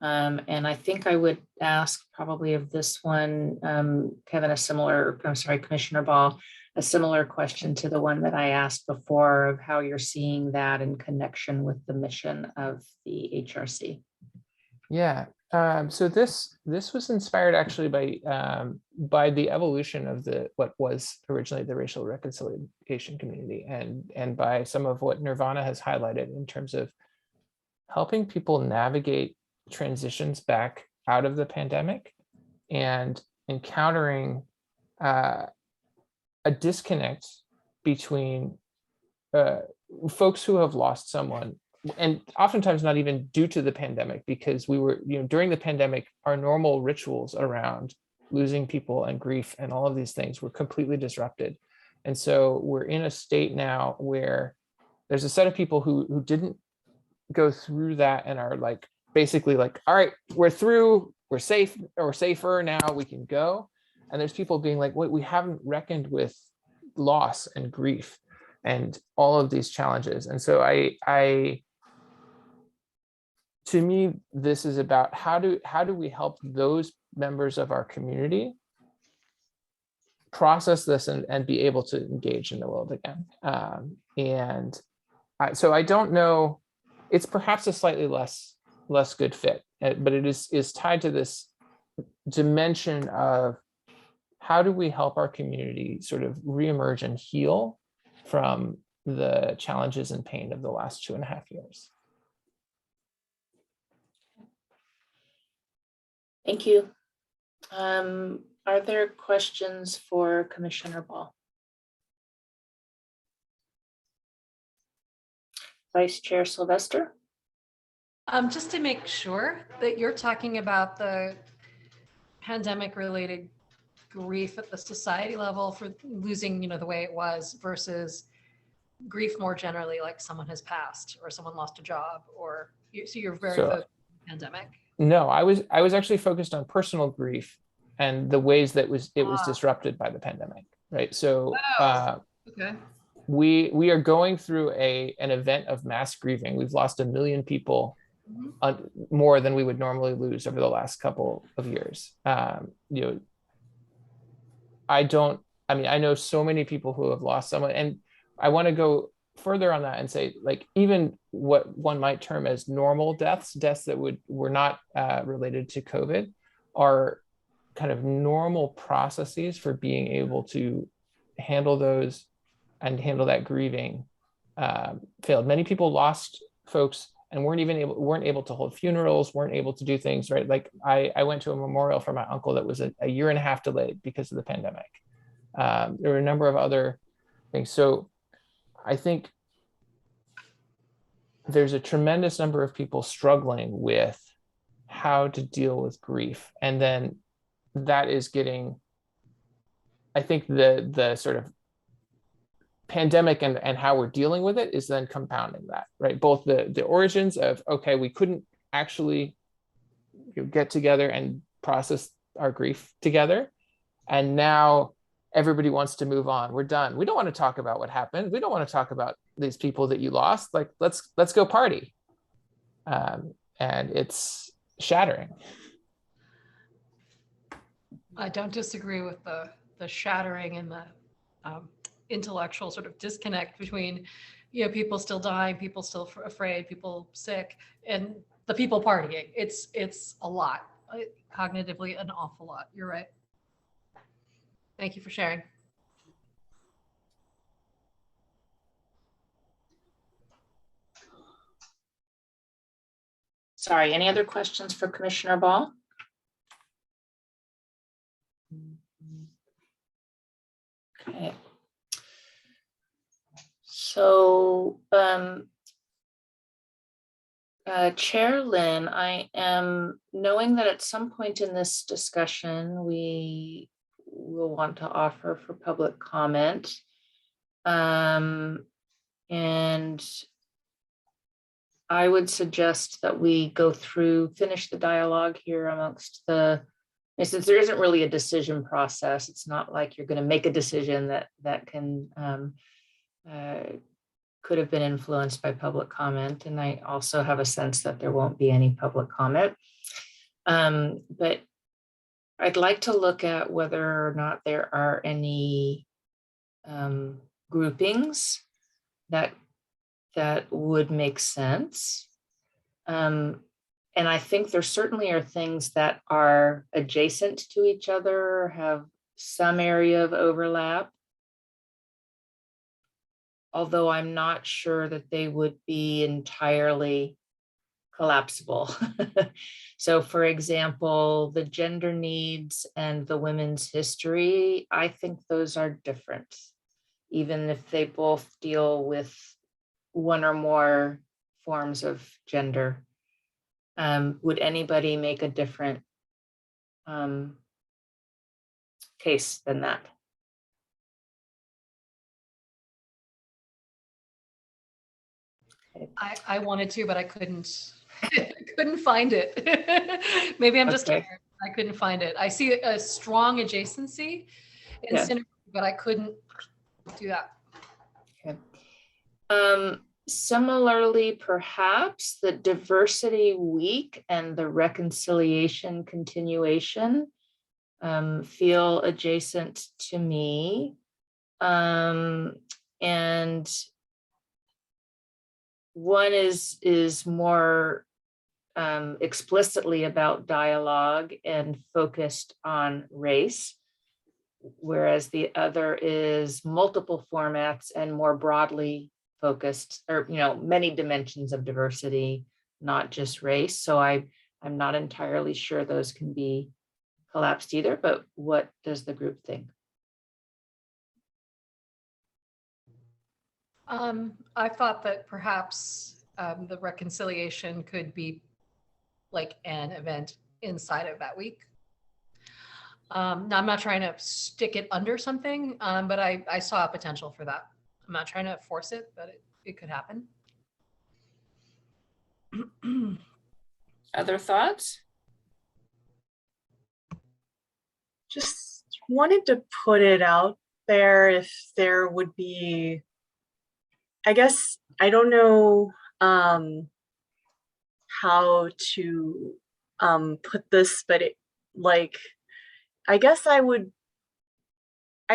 S8: And I think I would ask probably of this one, Kevin, Commissioner Ball, a similar question to the one that I asked before of how you're seeing that in connection with the mission of the HRC.
S3: Yeah, so this was inspired actually by the evolution of what was originally the racial reconciliation community, and by some of what Nirvana has highlighted in terms of helping people navigate transitions back out of the pandemic and encountering a disconnect between folks who have lost someone, and oftentimes not even due to the pandemic, because we were, during the pandemic, our normal rituals around losing people and grief and all of these things were completely disrupted. And so we're in a state now where there's a set of people who didn't go through that and are like, basically like, all right, we're through, we're safe, or safer now, we can go. And there's people being like, wait, we haven't reckoned with loss and grief and all of these challenges. And so I to me, this is about how do we help those members of our community process this and be able to engage in the world again. So I don't know, it's perhaps a slightly less good fit, but it is tied to this dimension of how do we help our community sort of reemerge and heal from the challenges and pain of the last 2.5 years.
S8: Thank you. Are there questions for Commissioner Ball? Vice Chair Sylvester?
S5: Just to make sure that you're talking about the pandemic-related grief at the society level for losing, the way it was versus grief more generally, like someone has passed or someone lost a job, or so you're very focused on the pandemic.
S3: No, I was actually focused on personal grief and the ways that it was disrupted by the pandemic, right? So
S5: Okay.
S3: we are going through an event of mass grieving. We've lost 1 million people, more than we would normally lose over the last couple of years. I know so many people who have lost someone, and I want to go further on that and say, like, even what one might term as normal deaths that were not related to COVID, are kind of normal processes for being able to handle those and handle that grieving failed. Many people lost folks and weren't able to hold funerals, weren't able to do things, right? Like I went to a memorial for my uncle that was a 1.5 years delayed because of the pandemic. There were a number of other things. So I think there's a tremendous number of people struggling with how to deal with grief. And then that is getting, I think the sort of pandemic and how we're dealing with it is then compounding that, right? Both the origins of, okay, we couldn't actually get together and process our grief together. And now everybody wants to move on. We're done. We don't want to talk about what happened. We don't want to talk about these people that you lost. Like, let's go party. And it's shattering.
S5: I don't disagree with the shattering and the intellectual sort of disconnect between, people still dying, people still afraid, people sick, and the people partying. It's a lot, cognitively an awful lot. You're right. Thank you for sharing.
S8: Sorry, any other questions for Commissioner Ball? Okay. So, Chair Lynn, I am knowing that at some point in this discussion, we will want to offer for public comment. And I would suggest that we go through, finish the dialogue here amongst since there isn't really a decision process. It's not like you're going to make a decision that can could have been influenced by public comment. And I also have a sense that there won't be any public comment. But I'd like to look at whether or not there are any groupings that would make sense. And I think there certainly are things that are adjacent to each other, have some area of overlap, although I'm not sure that they would be entirely collapsible. So for example, the gender needs and the women's history, I think those are different, even if they both deal with one or more forms of gender. Would anybody make a different case than that?
S5: I wanted to, but I couldn't. Couldn't find it. Maybe I'm just tired. I couldn't find it. I see a strong adjacency in synergy, but I couldn't do that.
S8: Okay. Similarly, perhaps the diversity week and the reconciliation continuation feel adjacent to me. And one is more explicitly about dialogue and focused on race, whereas the other is multiple formats and more broadly focused, or many dimensions of diversity, not just race. So I'm not entirely sure those can be collapsed either, but what does the group think?
S5: I thought that perhaps the reconciliation could be like an event inside of that week. Now, I'm not trying to stick it under something, but I saw a potential for that. I'm not trying to force it, but it could happen.
S8: Other thoughts?
S1: Just wanted to put it out there if there would be, I guess, I don't know how to put this, but I guess I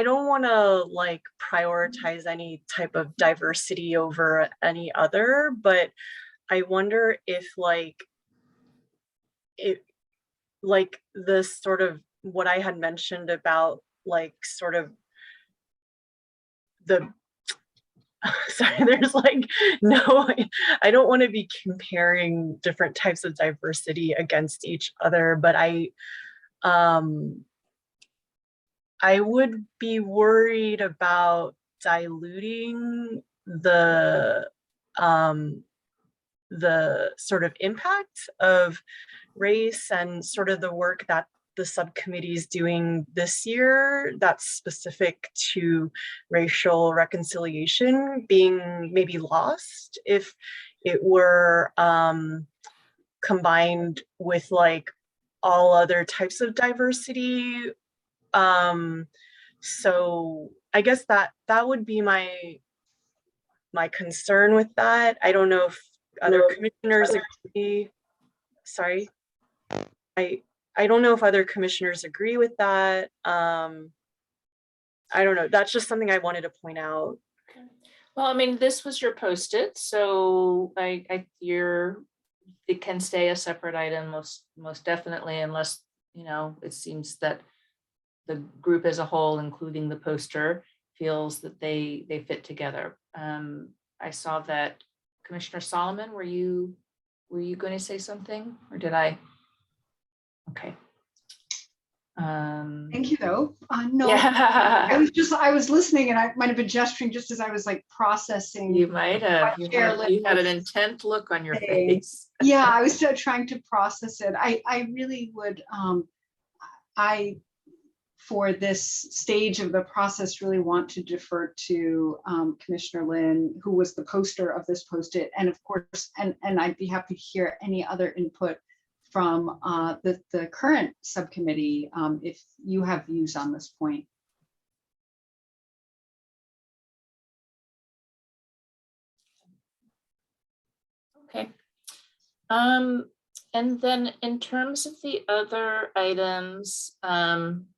S1: don't want to prioritize any type of diversity over any other, but I wonder if the sort of what I had mentioned about sort of the sorry, there's no, I don't want to be comparing different types of diversity against each other, but I would be worried about diluting the sort of impact of race and sort of the work that the subcommittee is doing this year that's specific to racial reconciliation being maybe lost if it were combined with all other types of diversity. So I guess that would be my concern with that. I don't know if other commissioners agree. Sorry. I don't know if other commissioners agree with that. I don't know. That's just something I wanted to point out.
S8: Well, I mean, this was your post-it, so it can stay a separate item most definitely, unless it seems that the group as a whole, including the poster, feels that they fit together. I saw that Commissioner Solomon, were you going to say something, or did I? Okay.
S6: Thank you though. No,
S8: Yeah.
S6: I was listening, and I might have been gesturing just as I was processing.
S8: You might have. You had an intent look on your face.
S6: Yeah, I was still trying to process it. I really would, for this stage of the process, really want to defer to Commissioner Lynn, who was the poster of this post-it, and of course, and I'd be happy to hear any other input from the current subcommittee if you have views on this point.
S8: Okay. And then in terms of the other items, I'm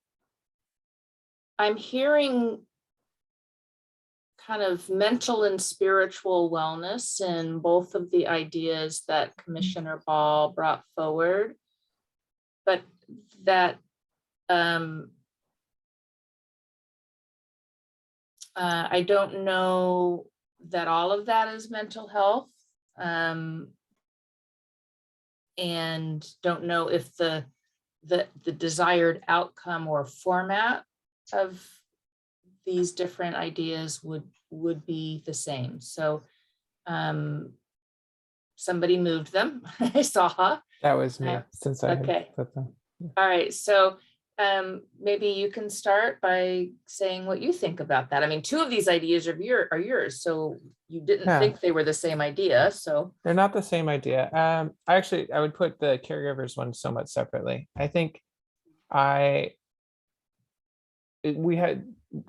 S8: hearing kind of mental and spiritual wellness in both of the ideas that Commissioner Ball brought forward, but that I don't know that all of that is mental health, and don't know if the desired outcome or format of these different ideas would be the same. So somebody moved them. I saw.
S3: That was me, since I
S8: okay.
S3: had put them.
S8: All right, so maybe you can start by saying what you think about that. I mean, two of these ideas are yours, so you didn't think they were the same idea. So
S3: they're not the same idea. I would put the caregivers one somewhat separately. I think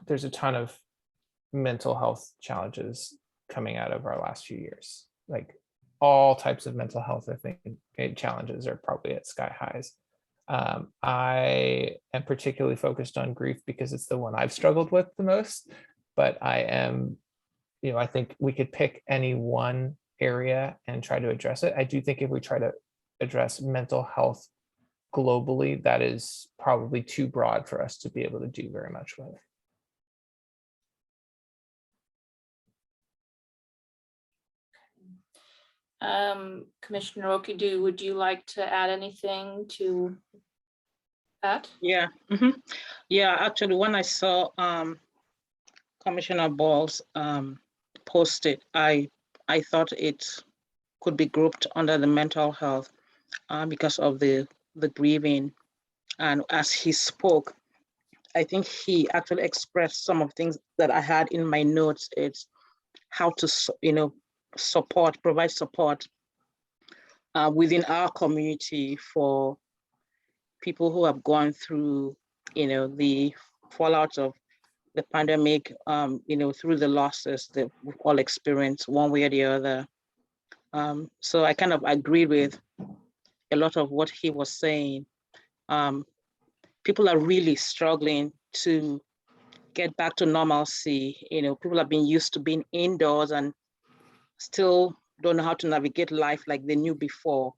S3: there's a ton of mental health challenges coming out of our last few years. Like all types of mental health, I think, challenges are probably at sky highs. I am particularly focused on grief because it's the one I've struggled with the most, but I am, I think we could pick any one area and try to address it. I do think if we try to address mental health globally, that is probably too broad for us to be able to do very much with.
S8: Commissioner Okidu, would you like to add anything to that?
S7: Yeah, yeah. Actually, when I saw Commissioner Ball's posted, I thought it could be grouped under the mental health because of the grieving, and as he spoke, I think he actually expressed some of things that I had in my notes. It's how to provide support within our community for people who have gone through, the fallout of the pandemic, through the losses that we've all experienced one way or the other. So I kind of agreed with a lot of what he was saying. People are really struggling to get back to normalcy. People have been used to being indoors and still don't know how to navigate life like they knew before.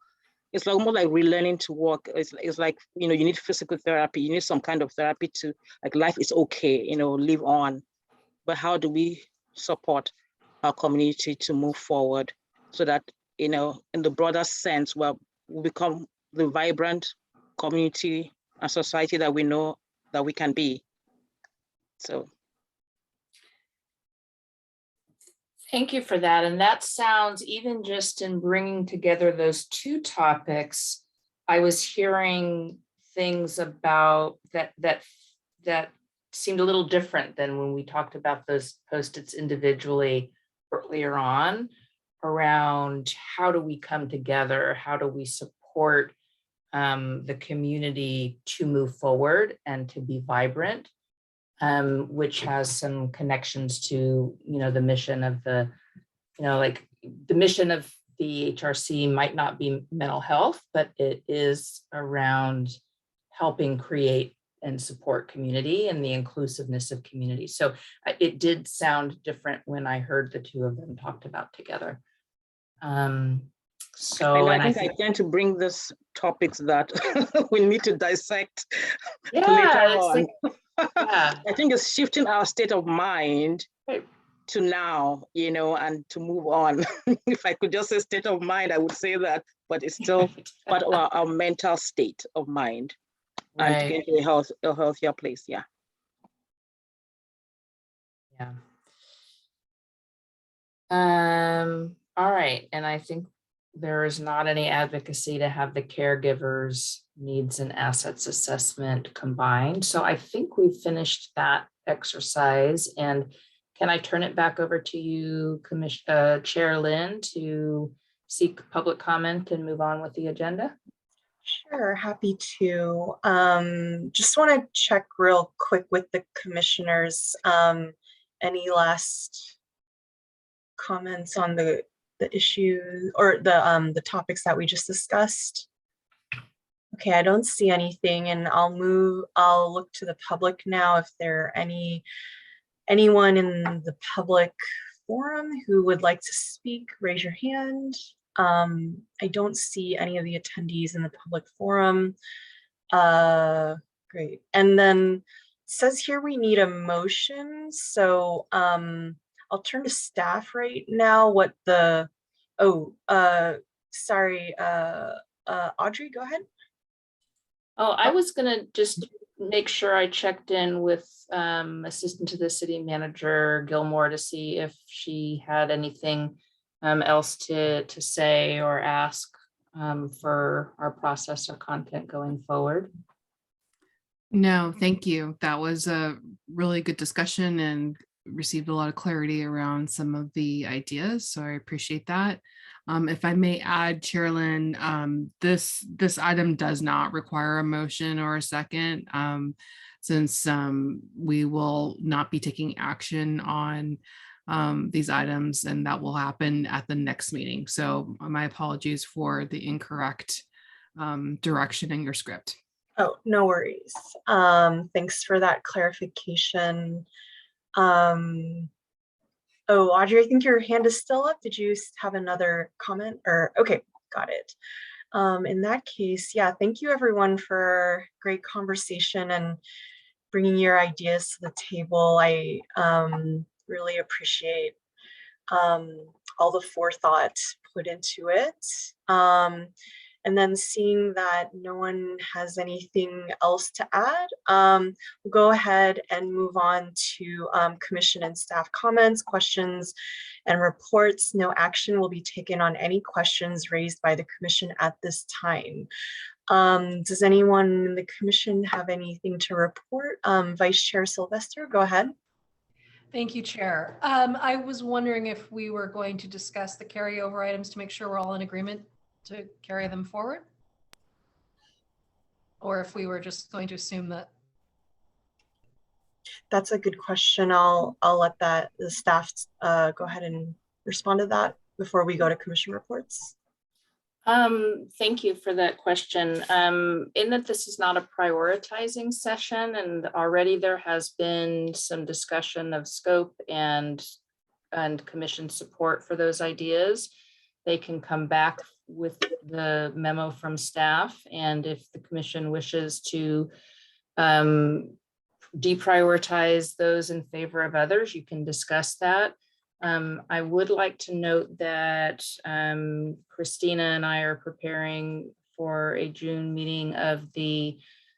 S7: It's almost like relearning to walk. It's like, you need physical therapy. You need some kind of therapy to, like, life is okay, live on. But how do we support our community to move forward so that, in the broader sense, we become the vibrant community and society that we know that we can be. So.
S8: Thank you for that. And that sounds, even just in bringing together those two topics, I was hearing things about that seemed a little different than when we talked about those post-its individually earlier on, around how do we come together? How do we support the community to move forward and to be vibrant? Which has some connections to, the mission of the mission of the HRC might not be mental health, but it is around helping create and support community and the inclusiveness of community. So it did sound different when I heard the two of them talked about together. I
S7: think I tend to bring these topics that we need to dissect later on.
S8: Yeah.
S7: I think it's shifting our state of mind to now, and to move on. If I could just say state of mind, I would say that, but it's still part of our mental state of mind, and to get to a healthier place. Yeah.
S8: Yeah. All right. And I think there is not any advocacy to have the caregivers' needs and assets assessment combined. So I think we've finished that exercise. And can I turn it back over to you, Chair Lynn, to seek public comment and move on with the agenda?
S1: Sure, happy to. Just want to check real quick with the commissioners. Any last comments on the issues or the topics that we just discussed? Okay, I don't see anything, and I'll look to the public now. If there are anyone in the public forum who would like to speak, raise your hand. I don't see any of the attendees in the public forum. Great. And then it says here we need a motion. So I'll turn to staff right now. Sorry, Audrey, go ahead.
S8: Oh, I was gonna just make sure I checked in with Assistant to the City Manager Gilmore to see if she had anything else to say or ask for our process or content going forward.
S2: No, thank you. That was a really good discussion and received a lot of clarity around some of the ideas. So I appreciate that. If I may add, Chairlyn, this item does not require a motion or a second, since we will not be taking action on these items, and that will happen at the next meeting. So my apologies for the incorrect direction in your script.
S1: Oh, no worries. Thanks for that clarification. Oh, Audrey, I think your hand is still up. Did you have another comment or, okay, got it. In that case, yeah, thank you everyone for great conversation and bringing your ideas to the table. I really appreciate all the forethought put into it. And then seeing that no one has anything else to add, we'll go ahead and move on to commission and staff comments, questions, and reports. No action will be taken on any questions raised by the commission at this time. Does anyone in the commission have anything to report? Vice Chair Sylvester, go ahead.
S5: Thank you, Chair. I was wondering if we were going to discuss the carryover items to make sure we're all in agreement to carry them forward, or if we were just going to assume that.
S1: That's a good question. I'll let the staff go ahead and respond to that before we go to commission reports.
S8: Thank you for that question. In that this is not a prioritizing session, and already there has been some discussion of scope and commission support for those ideas. They can come back with the memo from staff, and if the commission wishes to deprioritize those in favor of others, you can discuss that. I would like to note that Christina and I are preparing for a June meeting of the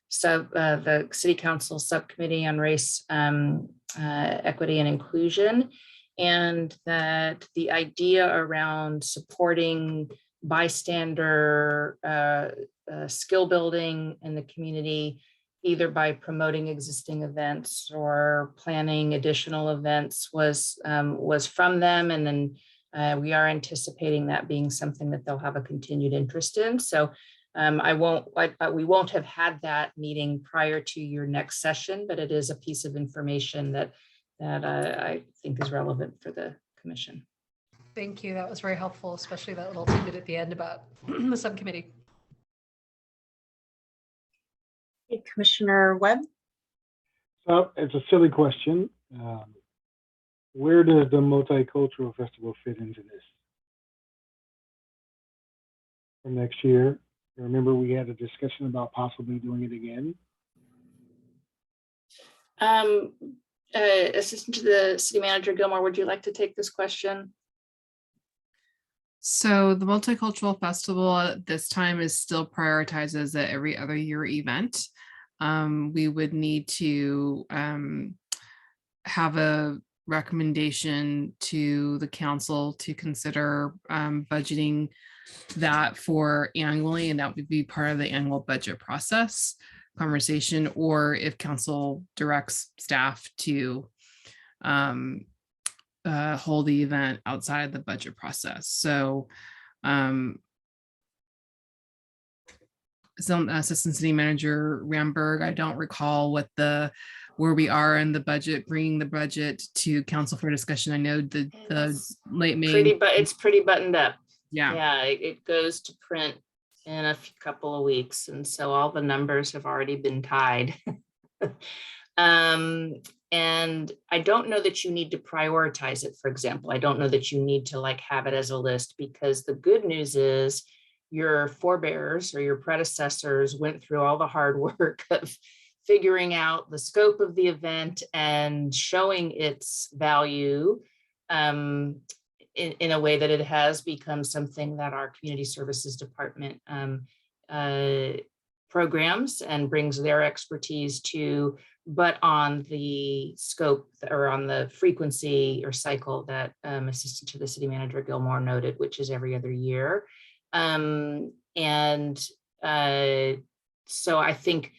S8: City Council Subcommittee on Race, Equity, and Inclusion, and that the idea around supporting bystander skill building in the community, either by promoting existing events or planning additional events, was from them. And then we are anticipating that being something that they'll have a continued interest in. So we won't have had that meeting prior to your next session, but it is a piece of information that I think is relevant for the commission.
S5: Thank you. That was very helpful, especially that little tidbit at the end about the subcommittee.
S1: Hey, Commissioner Webb.
S4: So it's a silly question. Where does the multicultural festival fit into this? For next year, remember we had a discussion about possibly doing it again.
S8: Assistant to the City Manager Gilmore, would you like to take this question?
S2: So the Multicultural Festival at this time is still prioritized as an every other year event. We would need to have a recommendation to the council to consider budgeting that for annually, and that would be part of the annual budget process conversation, or if council directs staff to hold the event outside the budget process. So Assistant City Manager Ramberg, I don't recall where we are in the budget, bringing the budget to council for discussion. I know the late May.
S8: It's pretty buttoned up.
S2: Yeah,
S8: it goes to print in a couple of weeks, and so all the numbers have already been tied. And I don't know that you need to prioritize it. For example, I don't know that you need to have it as a list, because the good news is your forebears or your predecessors went through all the hard work of figuring out the scope of the event and showing its value in a way that it has become something that our community services department programs and brings their expertise to, but on the scope or on the frequency or cycle that Assistant to the City Manager Gilmore noted, which is every other year. So I think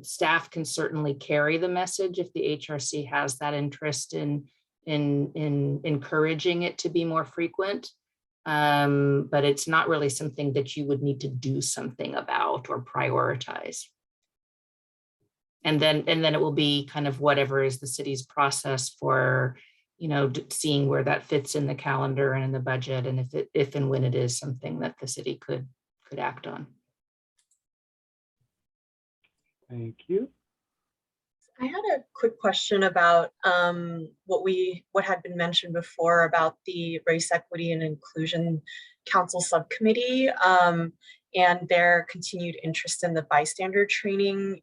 S8: staff can certainly carry the message if the HRC has that interest in encouraging it to be more frequent. But it's not really something that you would need to do something about or prioritize. And then it will be kind of whatever is the city's process for seeing where that fits in the calendar and in the budget, and if and when it is something that the city could act on.
S4: Thank you.
S1: I had a quick question about what had been mentioned before about the Race, Equity, and Inclusion Council Subcommittee and their continued interest in the bystander training.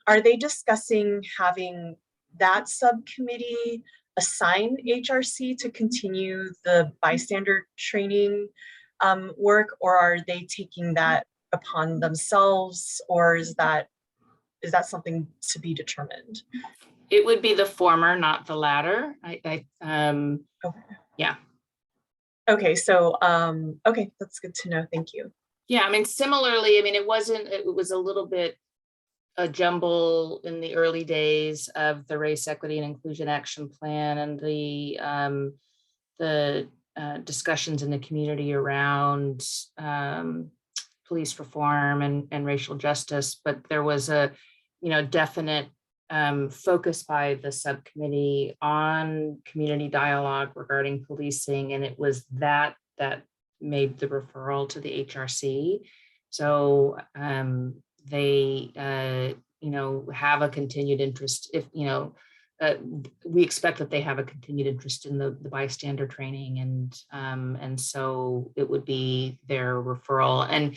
S1: Are they discussing having that subcommittee assign HRC to continue the bystander training work, or are they taking that upon themselves, or is that something to be determined?
S8: It would be the former, not the latter.
S1: Okay.
S8: Yeah.
S1: Okay, so okay, that's good to know. Thank you.
S8: Yeah, I mean, similarly, I mean, it was a little bit a jumble in the early days of the Race, Equity, and Inclusion Action Plan and the discussions in the community around police reform and racial justice, but there was a definite focus by the subcommittee on community dialogue regarding policing, and it was that made the referral to the HRC. So they have a continued interest. If we expect that they have a continued interest in the bystander training, and so it would be their referral. And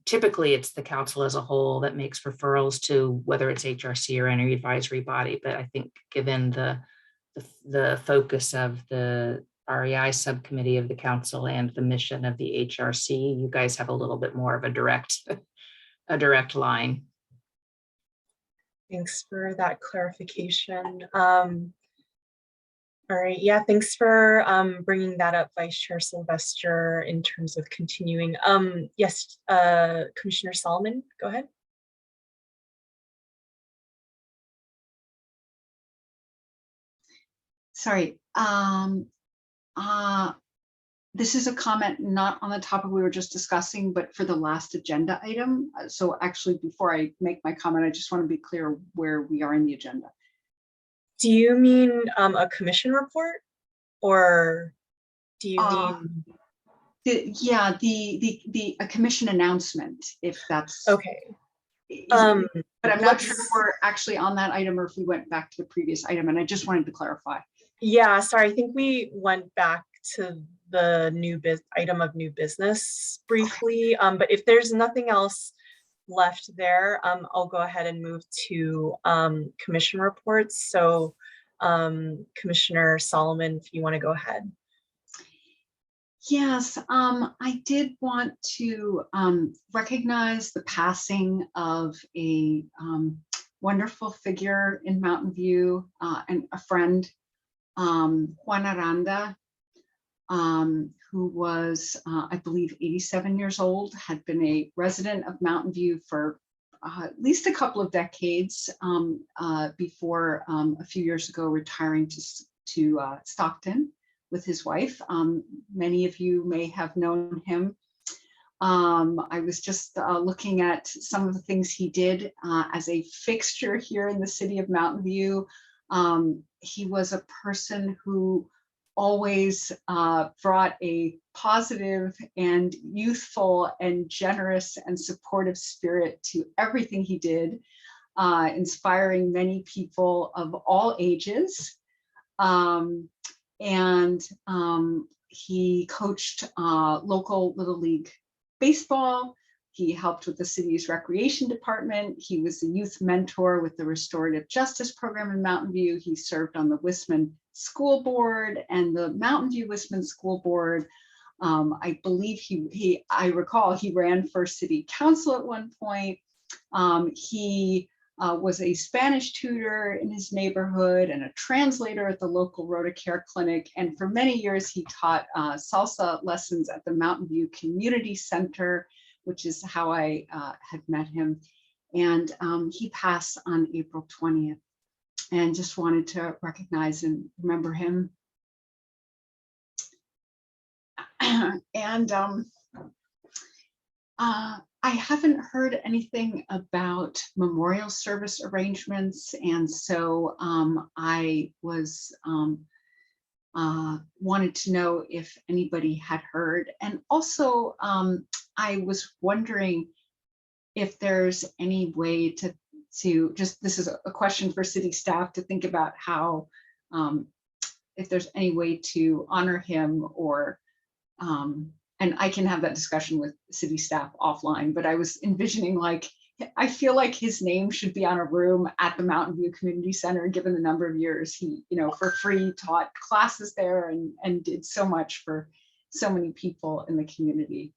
S8: typically it's the council as a whole that makes referrals to whether it's HRC or any advisory body. But I think given the focus of the REI subcommittee of the council and the mission of the HRC, you guys have a little bit more of a direct line.
S1: Thanks for that clarification. All right, yeah, thanks for bringing that up, Vice Chair Sylvester, in terms of continuing. Yes, Commissioner Solomon, go ahead.
S6: Sorry. This is a comment not on the topic we were just discussing, but for the last agenda item. So actually, before I make my comment, I just want to be clear where we are in the agenda.
S1: Do you mean a commission report, or do you mean?
S6: A commission announcement, if that's
S1: Okay.
S6: But I'm not sure if we're actually on that item or if we went back to the previous item, and I just wanted to clarify.
S1: Yeah, sorry, I think we went back to the item of new business briefly, but if there's nothing else left there, I'll go ahead and move to commission reports. So Commissioner Solomon, if you want to go ahead.
S6: Yes, I did want to recognize the passing of a wonderful figure in Mountain View and a friend, Juan Aranda, who was, I believe, 87 years old, had been a resident of Mountain View for at least a couple of decades before a few years ago retiring to Stockton with his wife. Many of you may have known him. I was just looking at some of the things he did as a fixture here in the city of Mountain View. He was a person who always brought a positive and youthful and generous and supportive spirit to everything he did, inspiring many people of all ages. He coached local Little League baseball. He helped with the city's recreation department. He was a youth mentor with the Restorative Justice Program in Mountain View. He served on the Wisman School Board and the Mountain View Wisman School Board. I believe I recall he ran for city council at one point. He was a Spanish tutor in his neighborhood and a translator at the local Rotacare clinic. And for many years, he taught salsa lessons at the Mountain View Community Center, which is how I had met him. And he passed on April 20th. And just wanted to recognize and remember him. And I haven't heard anything about memorial service arrangements, and so I was wanted to know if anybody had heard. And also, I was wondering if there's any way to just, this is a question for city staff to think about how, if there's any way to honor him, or, and I can have that discussion with city staff offline, but I was envisioning, like, I feel like his name should be on a room at the Mountain View Community Center, given the number of years he, for free taught classes there and did so much for so many people in the community.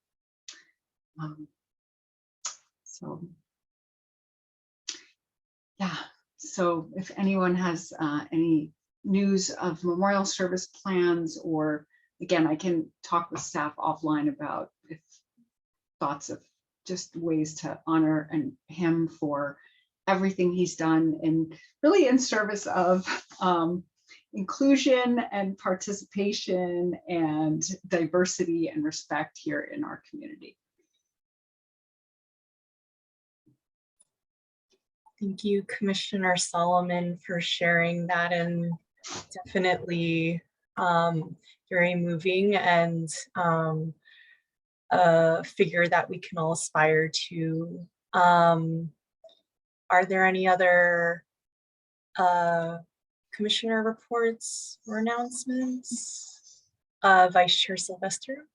S6: So yeah, so if anyone has any news of memorial service plans, or again, I can talk with staff offline about if thoughts of just ways to honor him for everything he's done, and really in service of inclusion and participation and diversity and respect here in our community.
S1: Thank you, Commissioner Solomon, for sharing that, and definitely very moving, and a figure that we can all aspire to. Are there any other commissioner reports or announcements? Vice Chair Sylvester?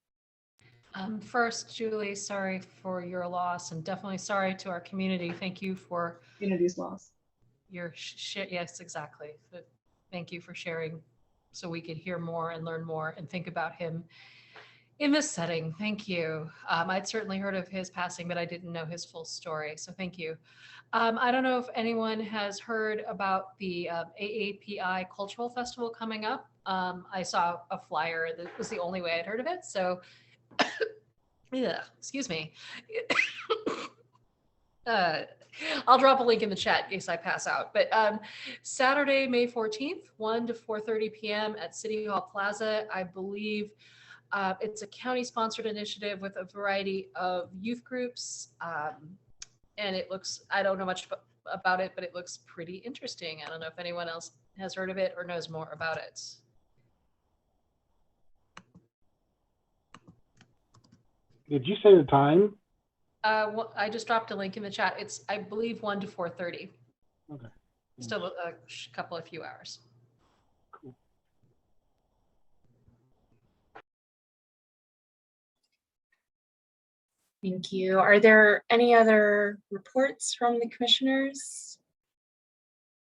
S5: First, Julie, sorry for your loss, and definitely sorry to our community. Thank you for
S6: Community's loss.
S5: your shit. Yes, exactly. Thank you for sharing so we could hear more and learn more and think about him in this setting. Thank you. I'd certainly heard of his passing, but I didn't know his full story. So thank you. I don't know if anyone has heard about the AAPI Cultural Festival coming up. I saw a flyer that was the only way I'd heard of it. So yeah, excuse me. I'll drop a link in the chat in case I pass out. But Saturday, May 14th, 1 to 4:30 p.m. at City Hall Plaza. I believe it's a county-sponsored initiative with a variety of youth groups. And it looks, I don't know much about it, but it looks pretty interesting. I don't know if anyone else has heard of it or knows more about it.
S4: Did you say the time?
S5: Well, I just dropped a link in the chat. It's, I believe, 1 to 4:30.
S4: Okay.
S5: Still a couple of few hours.
S4: Cool.
S1: Thank you. Are there any other reports from the commissioners?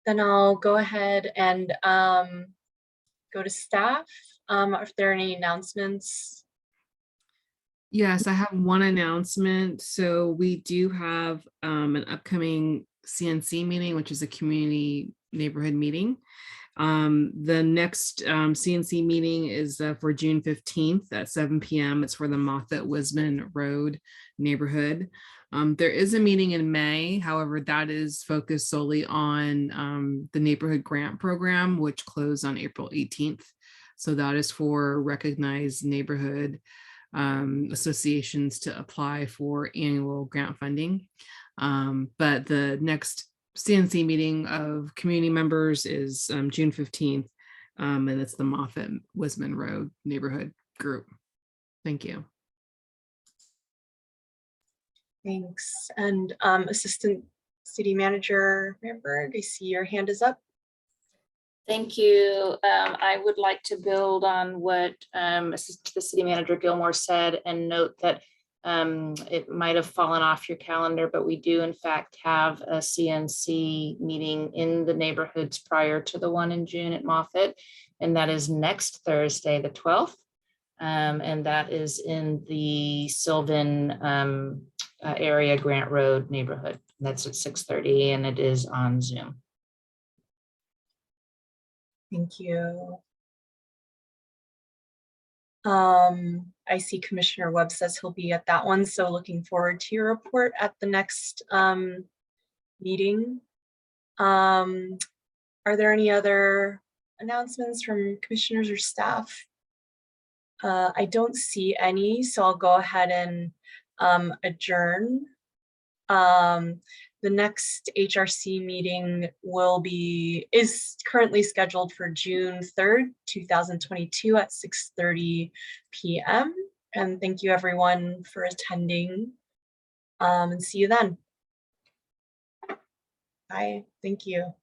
S1: Then I'll go ahead and go to staff. If there are any announcements.
S2: Yes, I have one announcement. So we do have an upcoming CNC meeting, which is a community neighborhood meeting. The next CNC meeting is for June 15th at 7 p.m. It's for the Moffett-Wisman Road neighborhood. There is a meeting in May. However, that is focused solely on the neighborhood grant program, which closed on April 18th. So that is for recognized neighborhood associations to apply for annual grant funding. But the next CNC meeting of community members is June 15th, and it's the Moffett-Wisman Road neighborhood group. Thank you.
S1: Thanks. And Assistant City Manager Ramberg, I see your hand is up.
S8: Thank you. I would like to build on what the City Manager Gilmore said and note that it might have fallen off your calendar, but we do in fact have a CNC meeting in the neighborhoods prior to the one in June at Moffett, and that is next Thursday, the 12th. And that is in the Sylvan area Grant Road neighborhood. That's at 6:30 and it is on Zoom.
S1: Thank you. I see Commissioner Webb says he'll be at that one, so looking forward to your report at the next meeting. Are there any other announcements from commissioners or staff? I don't see any, so I'll go ahead and adjourn. The next HRC meeting is currently scheduled for June 3rd, 2022 at 6:30 p.m. And thank you everyone for attending, and see you then. Bye, thank you.